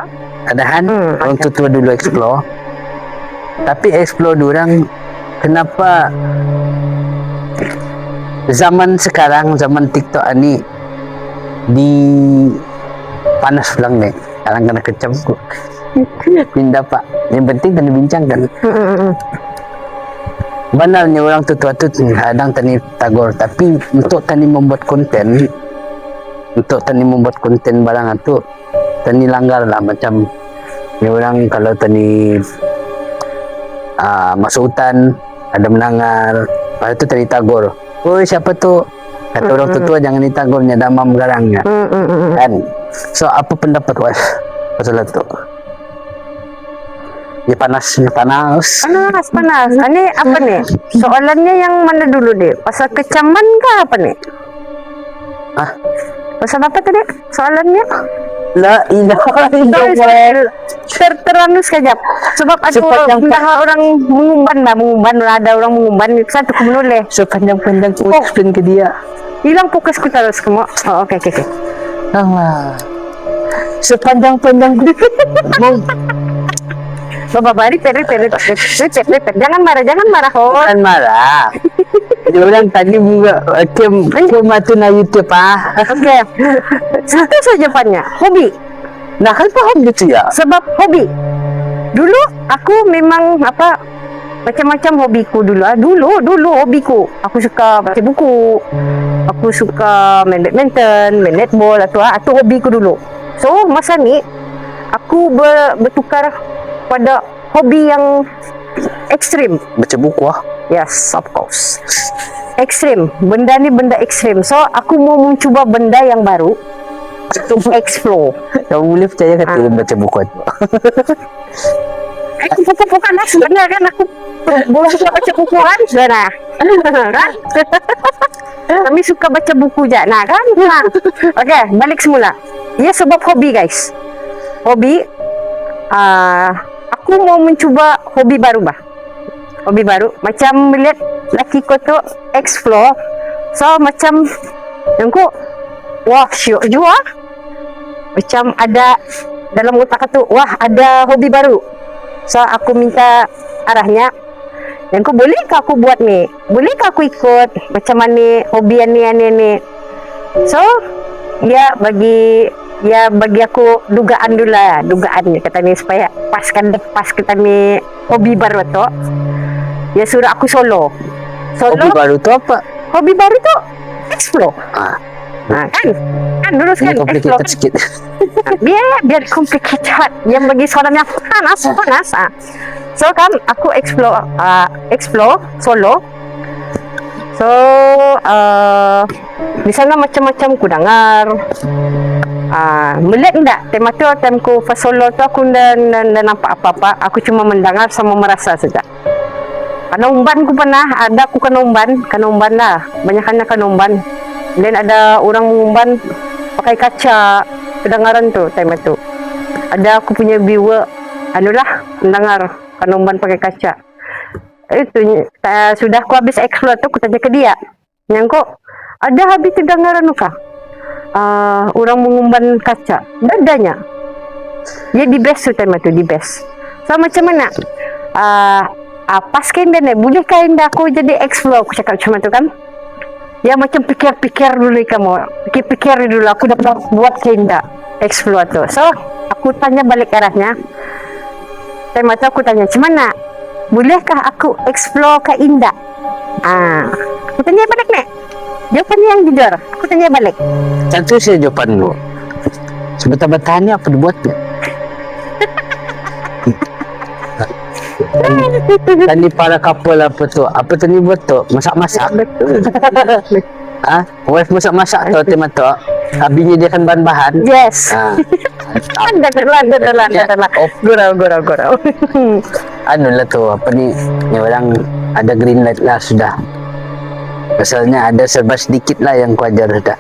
S2: Ada kan? Orang tua dulu explore. Tapi explore orang kenapa zaman sekarang, zaman TikTok ni di panas pulang ni. Sekarang kena kecam ku. Pindah pak. Yang penting kena bincangkan. Banalnya orang tua tu kadang tani tagor, tapi untuk tani membuat konten barang itu tani langgar lah. Macam ni orang kalau tani masuk hutan ada mendengar. Lepas itu tadi tagur. Oh siapa tuh? Kata orang tua jangan ditagurnya, damam garangnya. Kan? So apa pendapat was pasal itu? Ya panas.
S1: Panas. Ini apa nih? Soalannya yang mana dulu deh? Pasal kecaman kah apa nih?
S2: Ah,
S1: Pasal apa tadi? Soalannya?
S2: la ilaha illallah.
S1: Terteranus kejap. Sebab aku dah orang mengumban, ada orang mengumban. Satu aku menoleh.
S2: Sepanjang-panjang ku explain ke dia.
S1: Hilang fokusku terus kamu. Oh, oke.
S2: Allah. Sepanjang-panjang mau
S1: Bapak repeat. Jangan marah. Oh.
S2: kan marah. Dia orang tadi juga kem tu na YouTube
S1: Oke. Satu saja jawabannya. Hobi.
S2: Nah kan paham gitu ya.
S1: Sebab hobi. Dulu aku memang macam-macam hobiku dulu. Dulu hobiku. Aku suka baca buku. Aku suka main badminton, main netball atau hobiku dulu. So masa ni aku bertukar pada hobi yang ekstrim.
S2: Baca buku
S1: Yes, of course. Ekstrim. Benda ni benda ekstrim. So aku mau mencuba benda yang baru untuk explore.
S2: Kau boleh percaya kata baca buku tu.
S1: Bukan lah sebenarnya kan aku boleh suka baca buku kan sebenarnya kan kami suka baca buku je kan. Okey, balik semula. Ya sebab hobi guys. Hobi aku mau mencuba hobi baru macam melihat laki ko tu explore. So macam yang ku wah syok juga macam ada dalam otak tu wah ada hobi baru. So aku minta arahnya. Yang ku bolehkah aku buat ni? Bolehkah aku ikut macam mana hobi ni? So bagi aku dugaan dulu lah. Dugaan kata ni supaya pas kita ni hobi baru tu. Ya suruh aku solo.
S2: Hobi baru tu apa?
S1: Hobi baru tu explore. Kan dulu kan explore
S2: complicated sikit.
S1: biar complicated yang bagi seorang yang panas. So kan aku explore solo. So di sana macam-macam ku dengar. Melihat enggak tema tu ku first solo tu aku dan nampak apa-apa. Aku cuma mendengar sama merasa saja. Karena umban ku pernah ada aku kena umban lah. Banyakannya kena umban. Dan ada orang mengumban pakai kaca kedengaran tu time tu. Ada aku punya viewer mendengar kena umban pakai kaca. Itu sudah aku habis explore tu aku tanya ke dia. Yang kok ada habis kedengaran kah? Orang mengumban kaca. Dadanya. Ya di best tu time tu di best. So macam mana? Pas kainda ni, boleh kainda aku jadi explore. Aku cakap macam tu kan. Ya macam pikir-pikir dulu kamu. Pikir dulu aku dapat buat kainda explore tu. So aku tanya balik arahnya. Time tu aku tanya, macam mana? Bolehkah aku explore ke Indah? Aku tanya balik ni. Jawapan yang jujur. Aku tanya balik.
S2: Tentu saya jawapan lu. Sebentar-bentarnya apa dibuat tu? Tadi para couple apa tu? Apa tadi buat tu? Masak-masak. Wife masak-masak tu tema tu. Abinya dia kan bahan-bahan.
S1: Yes. Adalah. Gurau.
S2: Anu lah tu apa ni orang ada green light lah sudah. Pasalnya ada serba sedikit lah yang ku ajar sudah.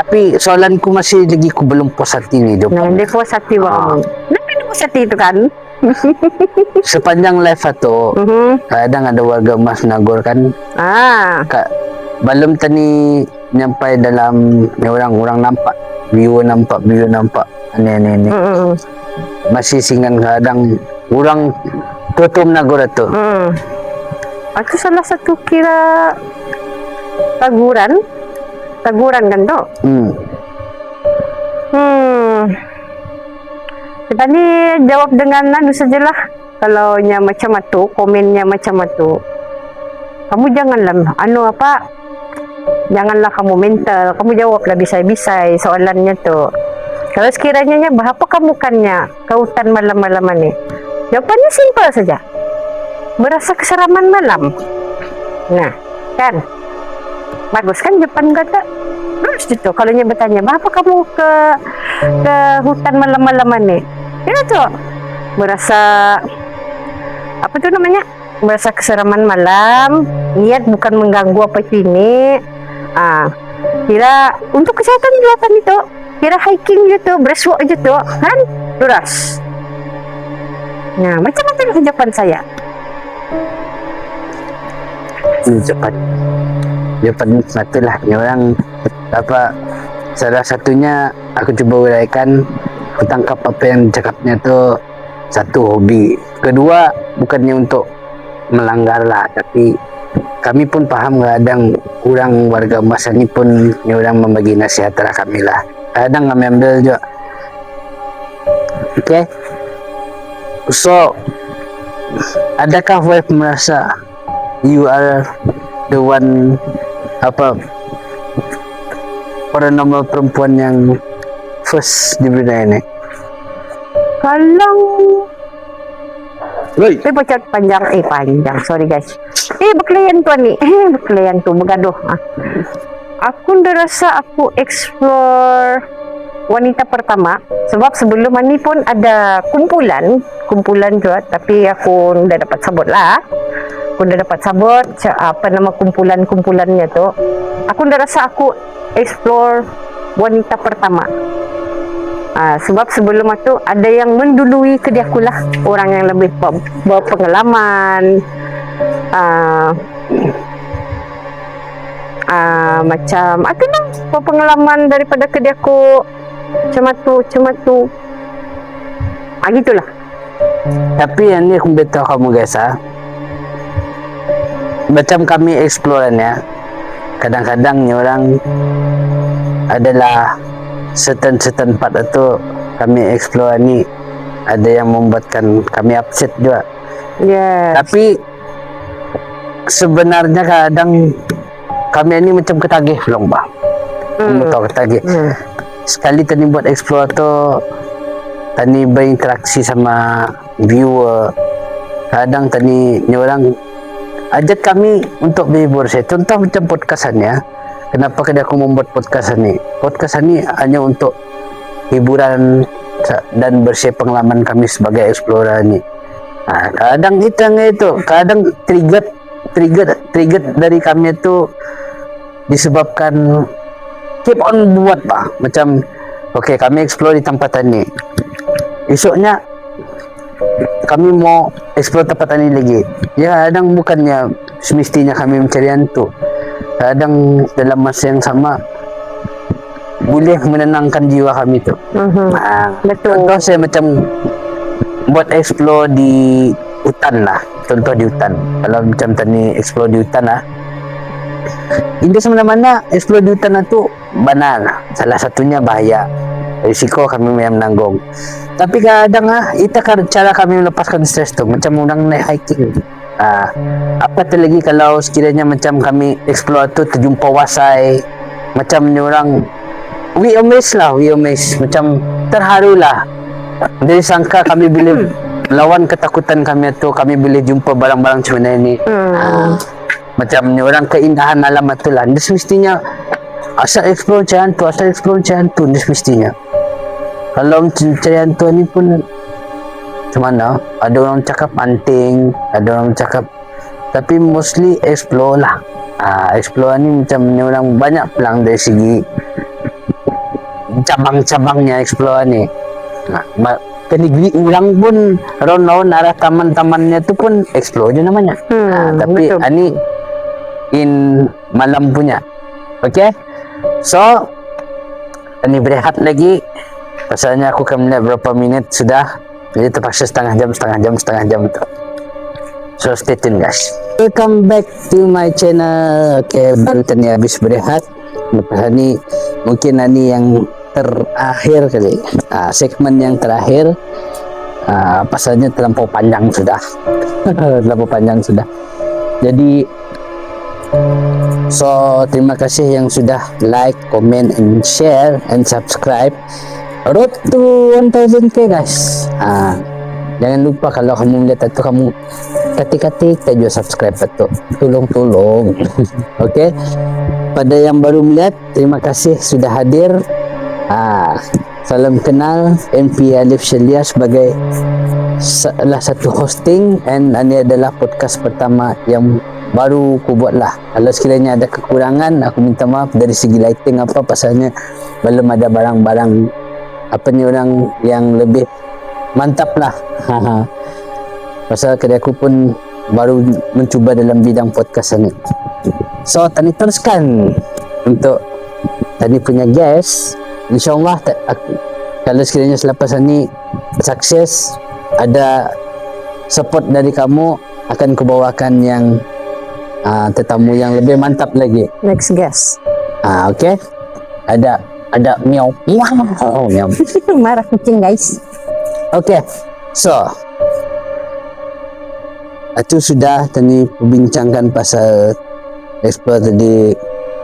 S2: Tapi soalanku masih lagi ku belum puas hati ni Jom.
S1: Dia puas hati kamu. Kenapa dia puas hati itu kan?
S2: Sepanjang live tu kadang ada warga emas nagor kan. Belum tani nyampai dalam orang nampak viewer nampak aneh. Masih singan kadang orang tutum nagor tu.
S1: Itu salah satu kira taguran kan tu. Kita ni jawab dengan anu sajalah. Kalau nya macam tu, komennya macam tu. Kamu janganlah janganlah kamu mental. Kamu jawablah bisai-bisai soalannya tu. Kalau sekiranya berapa kamu kannya ke hutan malam-malam ni? Jawapannya simple saja. berasa keseraman malam. Nah, kan? Bagus kan Jepang kata? Terus itu, kalau dia bertanya, "Apa kamu ke hutan malam-malaman nih?" Ya tuh, berasa apa tuh namanya? Berasa keseraman malam, niat bukan mengganggu apa sini. Kira untuk kesehatan kelihatan itu, kira hiking gitu, breast walk gitu, kan? Luras. Nah, macam apa jawaban saya?
S2: Jawapan satulah ni orang apa, salah satunya aku cuba uraikan, aku tangkap apa yang cakapnya tu, satu hobi, kedua bukannya untuk melanggar lah, tapi kami pun faham kadang orang warga masa ni pun ni orang membagi nasihat lah kami lah, kadang kami ambil juga. Okay, so adakah wife merasa you are the one, apa, paranormal perempuan yang first di Brunei ini?
S1: Kalau
S2: Woi,
S1: panjang, sorry guys. Berkelayan tuan ni, berkelayan tu, bergaduh. Aku rasa aku explore wanita pertama, sebab sebelum ni pun ada kumpulan juga, tapi aku dah dapat sabut lah. Aku dah dapat sabut apa nama kumpulannya tu. Aku rasa aku explore wanita pertama. Sebab sebelum itu ada yang mendului ke dia aku lah, orang yang lebih berpengalaman, macam apa lah, berpengalaman daripada ke dia aku, cuma tu, gitulah.
S2: tapi yang ni aku beritahu kamu guys, macam kami eksplorannya, kadang-kadang ni orang adalah certain part itu kami explore ni ada yang membuatkan kami upset juga.
S1: Yes.
S2: Tapi sebenarnya kadang kami ni macam ketagih belum bah. Tahu ketagih. Sekali tadi buat explore tu, tadi berinteraksi sama viewer. Kadang tadi ni orang ajak kami untuk berhibur saya. Contoh macam podcastannya. Kenapa aku membuat podcast ni? Podcast ni hanya untuk hiburan dan bersih pengalaman kami sebagai explorer ni. Kadang itu, kadang trigger dari kami itu disebabkan keep on buat pak. Macam, okay, kami explore di tempat ni. Esoknya kami mau explore tempat ini lagi. Ya, kadang bukannya semestinya kami mencari hantu. Kadang dalam masa yang sama boleh menenangkan jiwa kami tu.
S1: Betul.
S2: Contoh saya macam buat explore di hutan lah. Contoh di hutan. Kalau macam tadi explore di hutan lah. Ini semena-mana explore di hutan itu banal. Salah satunya bahaya. Risiko kami yang menanggung. Tapi kadang itu cara kami melepaskan stres tu. Macam orang naik hiking. Apa tu lagi kalau sekiranya macam kami explore tu terjumpa wasai, macam ni orang we amazed, macam terharu lah. Dari sangka kami boleh lawan ketakutan kami tu, kami boleh jumpa barang-barang macam ni. Macam ni orang keindahan alam tu lah. Dia semestinya asal explore macam tu, dia semestinya. Kalau macam tu ni pun macam mana? Ada orang cakap anting, ada orang cakap, tapi mostly explore lah. Explore ni macam ni orang banyak pelang dari segi cabang-cabangnya explore ni. Ke negeri orang pun round-round arah taman-tamannya tu pun explore je namanya. Tapi ni in malam punya. Okay, so ini berehat lagi. Pasalnya aku akan melihat berapa minit sudah. Jadi terpaksa setengah jam tu. So stay tune guys. Welcome back to my channel. Okay, baru tadi habis berehat. Lepas ni mungkin ini yang terakhir kali. Segmen yang terakhir. Pasalnya terlampau panjang sudah. Jadi so terima kasih yang sudah like, comment, and share and subscribe. Road to 1000k guys. Jangan lupa kalau kamu melihat itu, kamu ketik-ketik kita juga subscribe betul. Tolong. Okey. Pada yang baru melihat, terima kasih sudah hadir. Salam kenal MP Alif Shelia sebagai salah satu hosting, and ini adalah podcast pertama yang baru aku buat lah. Kalau sekiranya ada kekurangan, aku minta maaf dari segi lighting apa, pasalnya belum ada barang-barang apa ni orang yang lebih mantap lah. Pasal kedai aku pun baru mencuba dalam bidang podcast ni. So tadi teruskan untuk tadi punya guest. InsyaAllah kalau sekiranya selepas ni sukses, ada support dari kamu, akan kubawakan yang tetamu yang lebih mantap lagi.
S1: Next guest.
S2: Okay. Ada miau. Miau.
S1: Marah kucing guys.
S2: Okay. So itu sudah tadi membincangkan pasal explore tadi,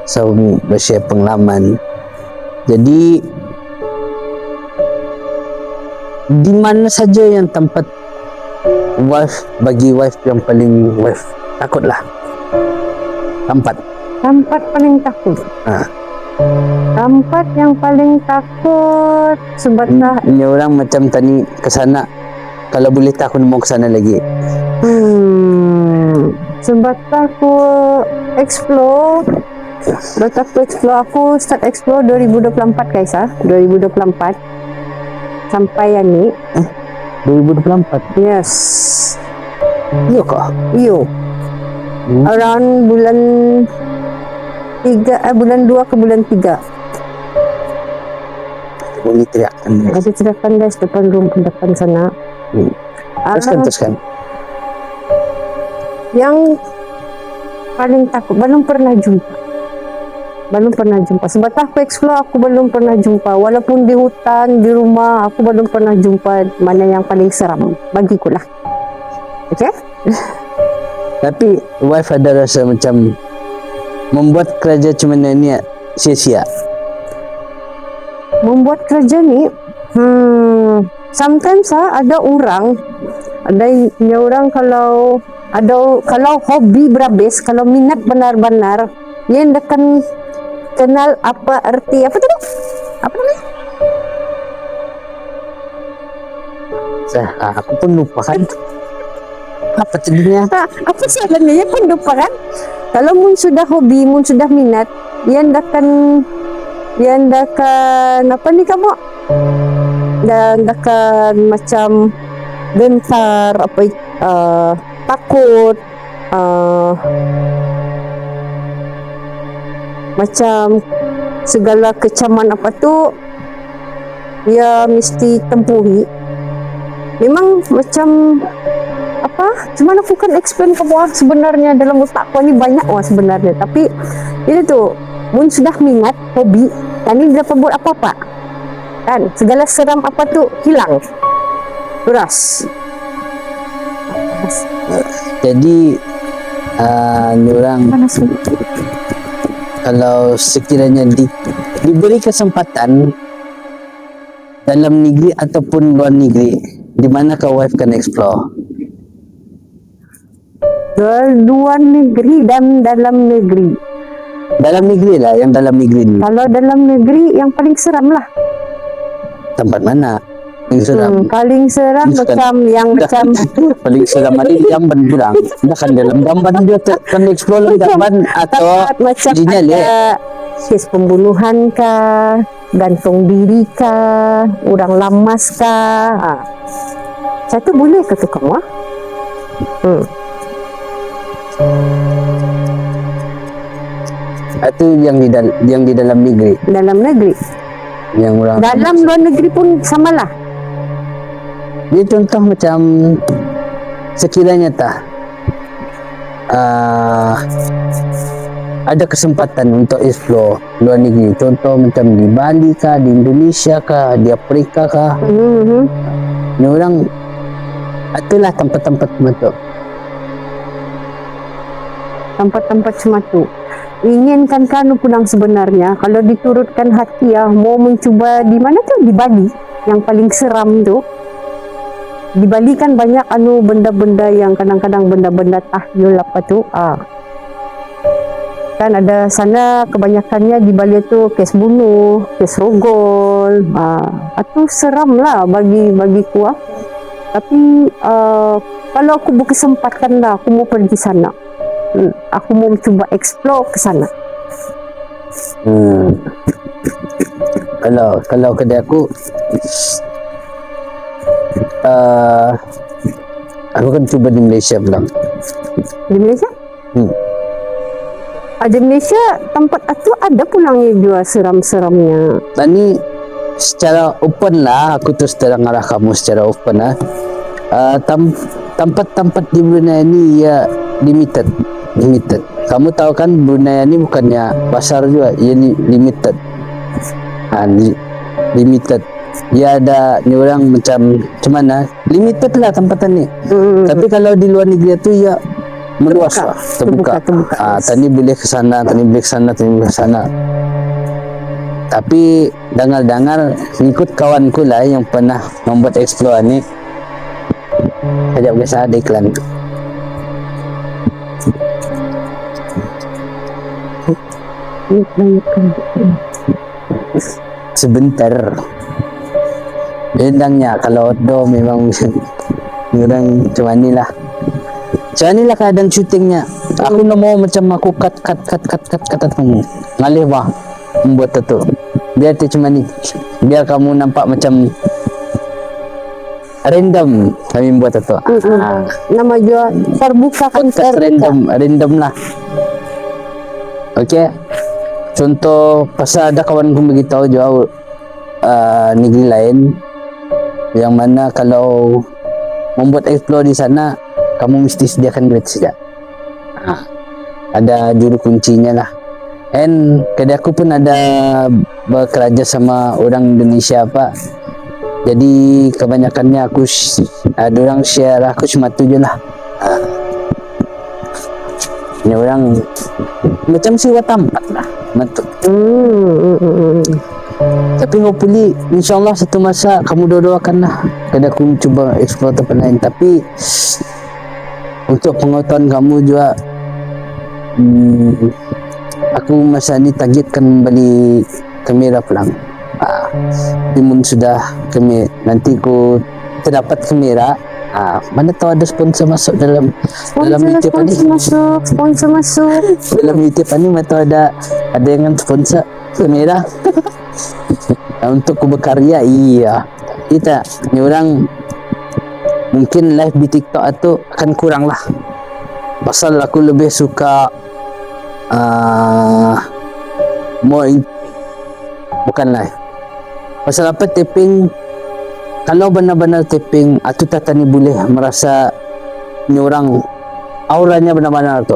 S2: saya bershare pengalaman. Jadi di mana saja yang tempat wife, bagi wife yang paling wife takutlah tempat
S1: paling takut. Tempat yang paling takut sebabnya
S2: ini orang macam tadi kesana, kalau boleh tak aku mau kesana lagi.
S1: Sebab aku explore. Aku start explore 2024 guys 2024 sampai yang ni
S2: 2024.
S1: Yes.
S2: Iya kah?
S1: Iyo. Around bulan 3 bulan 2 ke bulan 3.
S2: Boleh teriakkan.
S1: Ada teriakan guys depan depan sana.
S2: Teruskan.
S1: Yang paling takut belum pernah jumpa sebab aku explore, aku belum pernah jumpa, walaupun di hutan, di rumah, aku belum pernah jumpa mana yang paling seram bagiku lah. Okay?
S2: Tapi wife ada rasa macam membuat kerja cuma ni sia-sia.
S1: Membuat kerja ni sometimes ada orang kalau hobi berhabis, kalau minat benar-benar, dia akan kenal apa arti apa tadi? Apa namanya?
S2: Aku pun lupa kan. Apa jadinya?
S1: Apa salahnya pun lupa kan? Kalau mun sudah hobi, mun sudah minat, dia akan apa ni kamu? Dan akan macam gentar, takut, macam segala kecaman apa tu dia mesti tempuhi. Memang macam apa, cuman aku kan explain ke bawah sebenarnya dalam otak aku ni banyak sebenarnya, tapi itu tu mun sudah minat hobi tadi dia dapat buat apa-apa kan, segala seram apa tu hilang beras.
S2: Jadi ni orang
S1: Panas.
S2: kalau sekiranya diberi kesempatan dalam negeri ataupun luar negeri, di mana kau wife kan explore?
S1: Luar negeri dan dalam negeri.
S2: Dalam negeri lah, yang dalam negeri ni.
S1: Kalau dalam negeri yang paling seram lah.
S2: Tempat mana? Paling seram.
S1: Paling seram macam yang macam
S2: paling seram ada di Jamban pulang. Dah kan dalam Jamban dia kan explore di Jamban atau
S1: macam
S2: di Nyali.
S1: ada kes pembunuhan kah, gantung diri kah, orang lamas kah. Satu boleh ke tu kamu?
S2: Itu yang di dalam negeri.
S1: Dalam negeri.
S2: Yang orang
S1: Dalam luar negeri pun samalah.
S2: dia contoh macam sekiranya ada kesempatan untuk explore luar negeri, contoh macam di Bali kah, di Indonesia kah, di Afrika kah, ni orang itulah tempat-tempat macam
S1: Tempat-tempat semua tu inginkan kan pulang sebenarnya, kalau diturutkan hati mau mencuba di mana tu, di Bali yang paling seram tu. dibalikan banyak benda-benda yang kadang-kadang benda-benda tahyul apa tu. Kan ada sana kebanyakannya di Bali tu kes bunuh, kes rogol. Itu seram lah bagi ku. Tapi kalau aku berkesempatan lah, aku mau pergi sana. Aku mau cuba explore ke sana.
S2: Kalau kedai aku aku kan cuba di Malaysia pulang.
S1: Di Malaysia? Di Malaysia tempat itu ada pulangnya juga seram-seramnya.
S2: Tadi secara open lah, aku terus terang arah kamu secara open lah. Tempat-tempat di Brunei ni ya limited. Kamu tahu kan Brunei ni bukannya pasar juga, ia limited. Limited. Ya ada ni orang macam mana? Limited lah tempatan ni. Tapi kalau di luar negeri tu ya meluas lah, terbuka. Tadi boleh ke sana, tadi boleh ke sana, tadi boleh ke sana. Tapi dengar-dengar ikut kawanku lah yang pernah membuat explore ni. Sekejap biasa ada iklan. Sebentar. Bendangnya kalau outdoor memang orang macam ni lah. Macam ni lah keadaan syutingnya. Aku nak mau macam aku cut kamu. Ngalih bah membuat tu. Biar tu macam ni. Biar kamu nampak macam random kami buat tu.
S1: Nama juga terbuka kan,
S2: random lah. Okey. Contoh pasal ada kawan aku beritahu jauh negeri lain yang mana kalau membuat explore di sana kamu mesti sediakan duit saja. Ada juru kuncinya lah. And kedai aku pun ada bekerja sama orang Indonesia Pak. Jadi kebanyakannya aku ada orang share, aku cuma tu je lah. Ini orang macam sewa tempat lah. Betul. Tapi hopefully insyaAllah satu masa kamu doakan lah kadang aku cuba explore tempat lain. Tapi untuk pengetahuan kamu juga, aku masa ni targetkan beli kamera pulang. Timun sudah nanti ku terdapat kamera. Mana tahu ada sponsor masuk dalam YouTube ni.
S1: Sponsor masuk.
S2: Dalam YouTube ni mana tahu ada yang sponsor kamera. Untuk ku berkarya, iya. Kita ni orang mungkin live di TikTok itu akan kurang lah. Pasal aku lebih suka bukan live. Pasal apa taping? Kalau benar-benar taping, aku tak ni boleh merasa ni orang auranya benar-benar tu.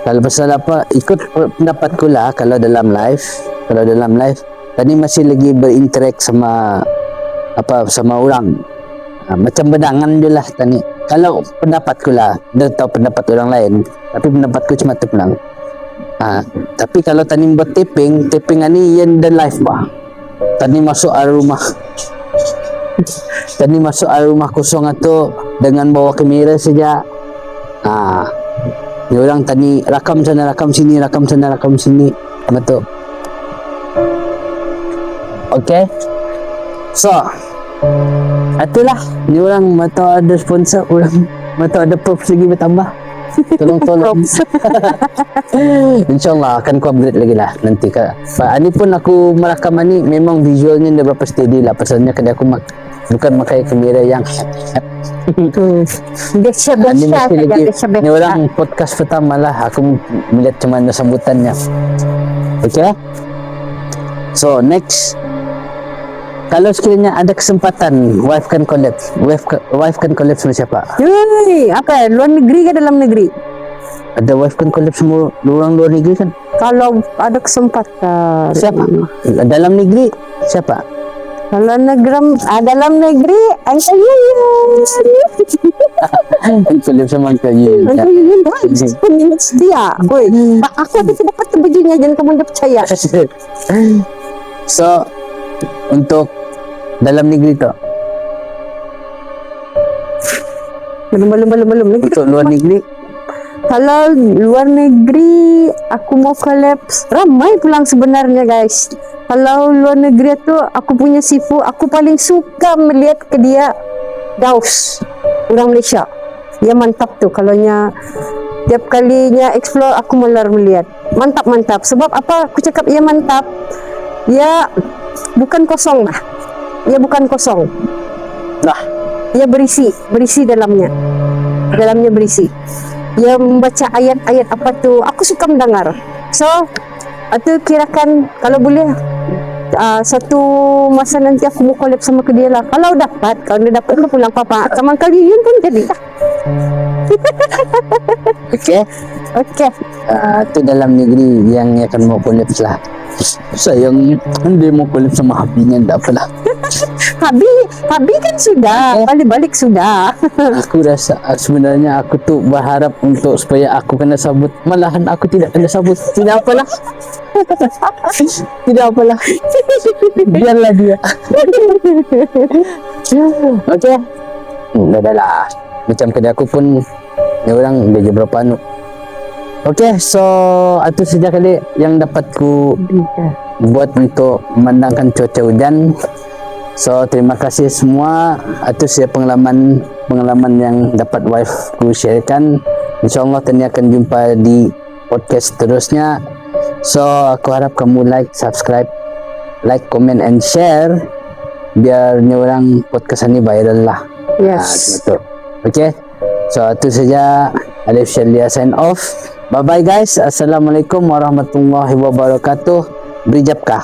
S2: Kalau pasal apa, ikut pendapatku lah kalau dalam live, tadi masih lagi berinteract sama orang. Macam bedangan je lah tadi. Kalau pendapatku lah, dah tahu pendapat orang lain, tapi pendapatku cuma tu pulang. Tapi kalau tadi buat taping ni yang dan live bah. Tadi masuk rumah. Tadi masuk rumah kosong itu dengan bawa kamera saja. Ni orang tadi rakam sana, rakam sini. Betul. Okay. So, itulah. Ni orang mata ada sponsor, orang mata ada props lagi bertambah. Tolong. InsyaAllah akan ku upgrade lagi lah nanti. Ini pun aku merakam ni memang visualnya dah berapa steady lah. Pasalnya kadang aku bukan pakai kamera yang
S1: biasa
S2: ni orang podcast pertama lah aku melihat macam mana sambutannya. Okay. So next, kalau sekiranya ada kesempatan wife can collab sama siapa?
S1: Apa? Luar negeri ke dalam negeri?
S2: Ada wife can collab semua orang luar negeri kan?
S1: Kalau ada kesempatan.
S2: Siapa? Dalam negeri siapa?
S1: Dalam negeri Angka Yuyun.
S2: Collab sama Angka Yuyun.
S1: Angka Yuyun peminat setia. Aku ada dapat bajunya, jangan kamu dah percaya.
S2: So untuk dalam negeri tu
S1: Belum lagi.
S2: Untuk luar negeri,
S1: Kalau luar negeri aku mau collab, ramai pulang sebenarnya guys. Kalau luar negeri tu aku punya sifu, aku paling suka melihat ke dia Daus, orang Malaysia. Dia mantap tuh kalaunya tiap kalinya explore aku malar melihat. Mantap. Sebab apa aku cakap ia mantap? Ia bukan kosong lah. Ia bukan kosong.
S2: nah,
S1: Ia berisi dalamnya. Dalamnya berisi. Ia membaca ayat-ayat apa tu. Aku suka mendengar. So, itu kirakan kalau boleh satu masa nanti aku mau collab sama ke dia lah. Kalau dia dapat aku pulang papa. Sama kali Yun pun jadi lah.
S2: okay.
S1: Okey.
S2: Itu dalam negeri yang akan mau collab lah. Sayang, hindi mau collab sama Habinya, tak apalah.
S1: Habi kan sudah. Balik-balik sudah.
S2: Aku rasa sebenarnya aku tuh berharap untuk supaya aku kena sabut. Malahan aku tidak kena sabut. Tidak apalah. Tidak apalah. Biarlah dia. Okey. Dah lah. Macam kedai aku pun ni orang gaji berapa anu. Okey, so itu saja kali yang dapat ku buat untuk memandangkan cuaca hujan. So terima kasih semua atas ya pengalaman yang dapat wife ku sharekan. InsyaAllah tadi akan jumpa di podcast terusnya. So aku harap kamu like, subscribe, comment and share biar ni orang podcast ini viral lah.
S1: Yes.
S2: Gitu. Okay. So itu saja. Alif Syarlia sign off. Bye bye guys. Assalamualaikum warahmatullahi wabarakatuh. Berijap kah?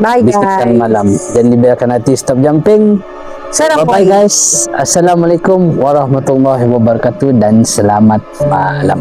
S1: Bye
S2: Bisniskan
S1: guys.
S2: malam. Jangan dibiarkan hati stop jumping.
S1: Sarap
S2: Bye bye guys. Assalamualaikum warahmatullahi wabarakatuh dan selamat malam.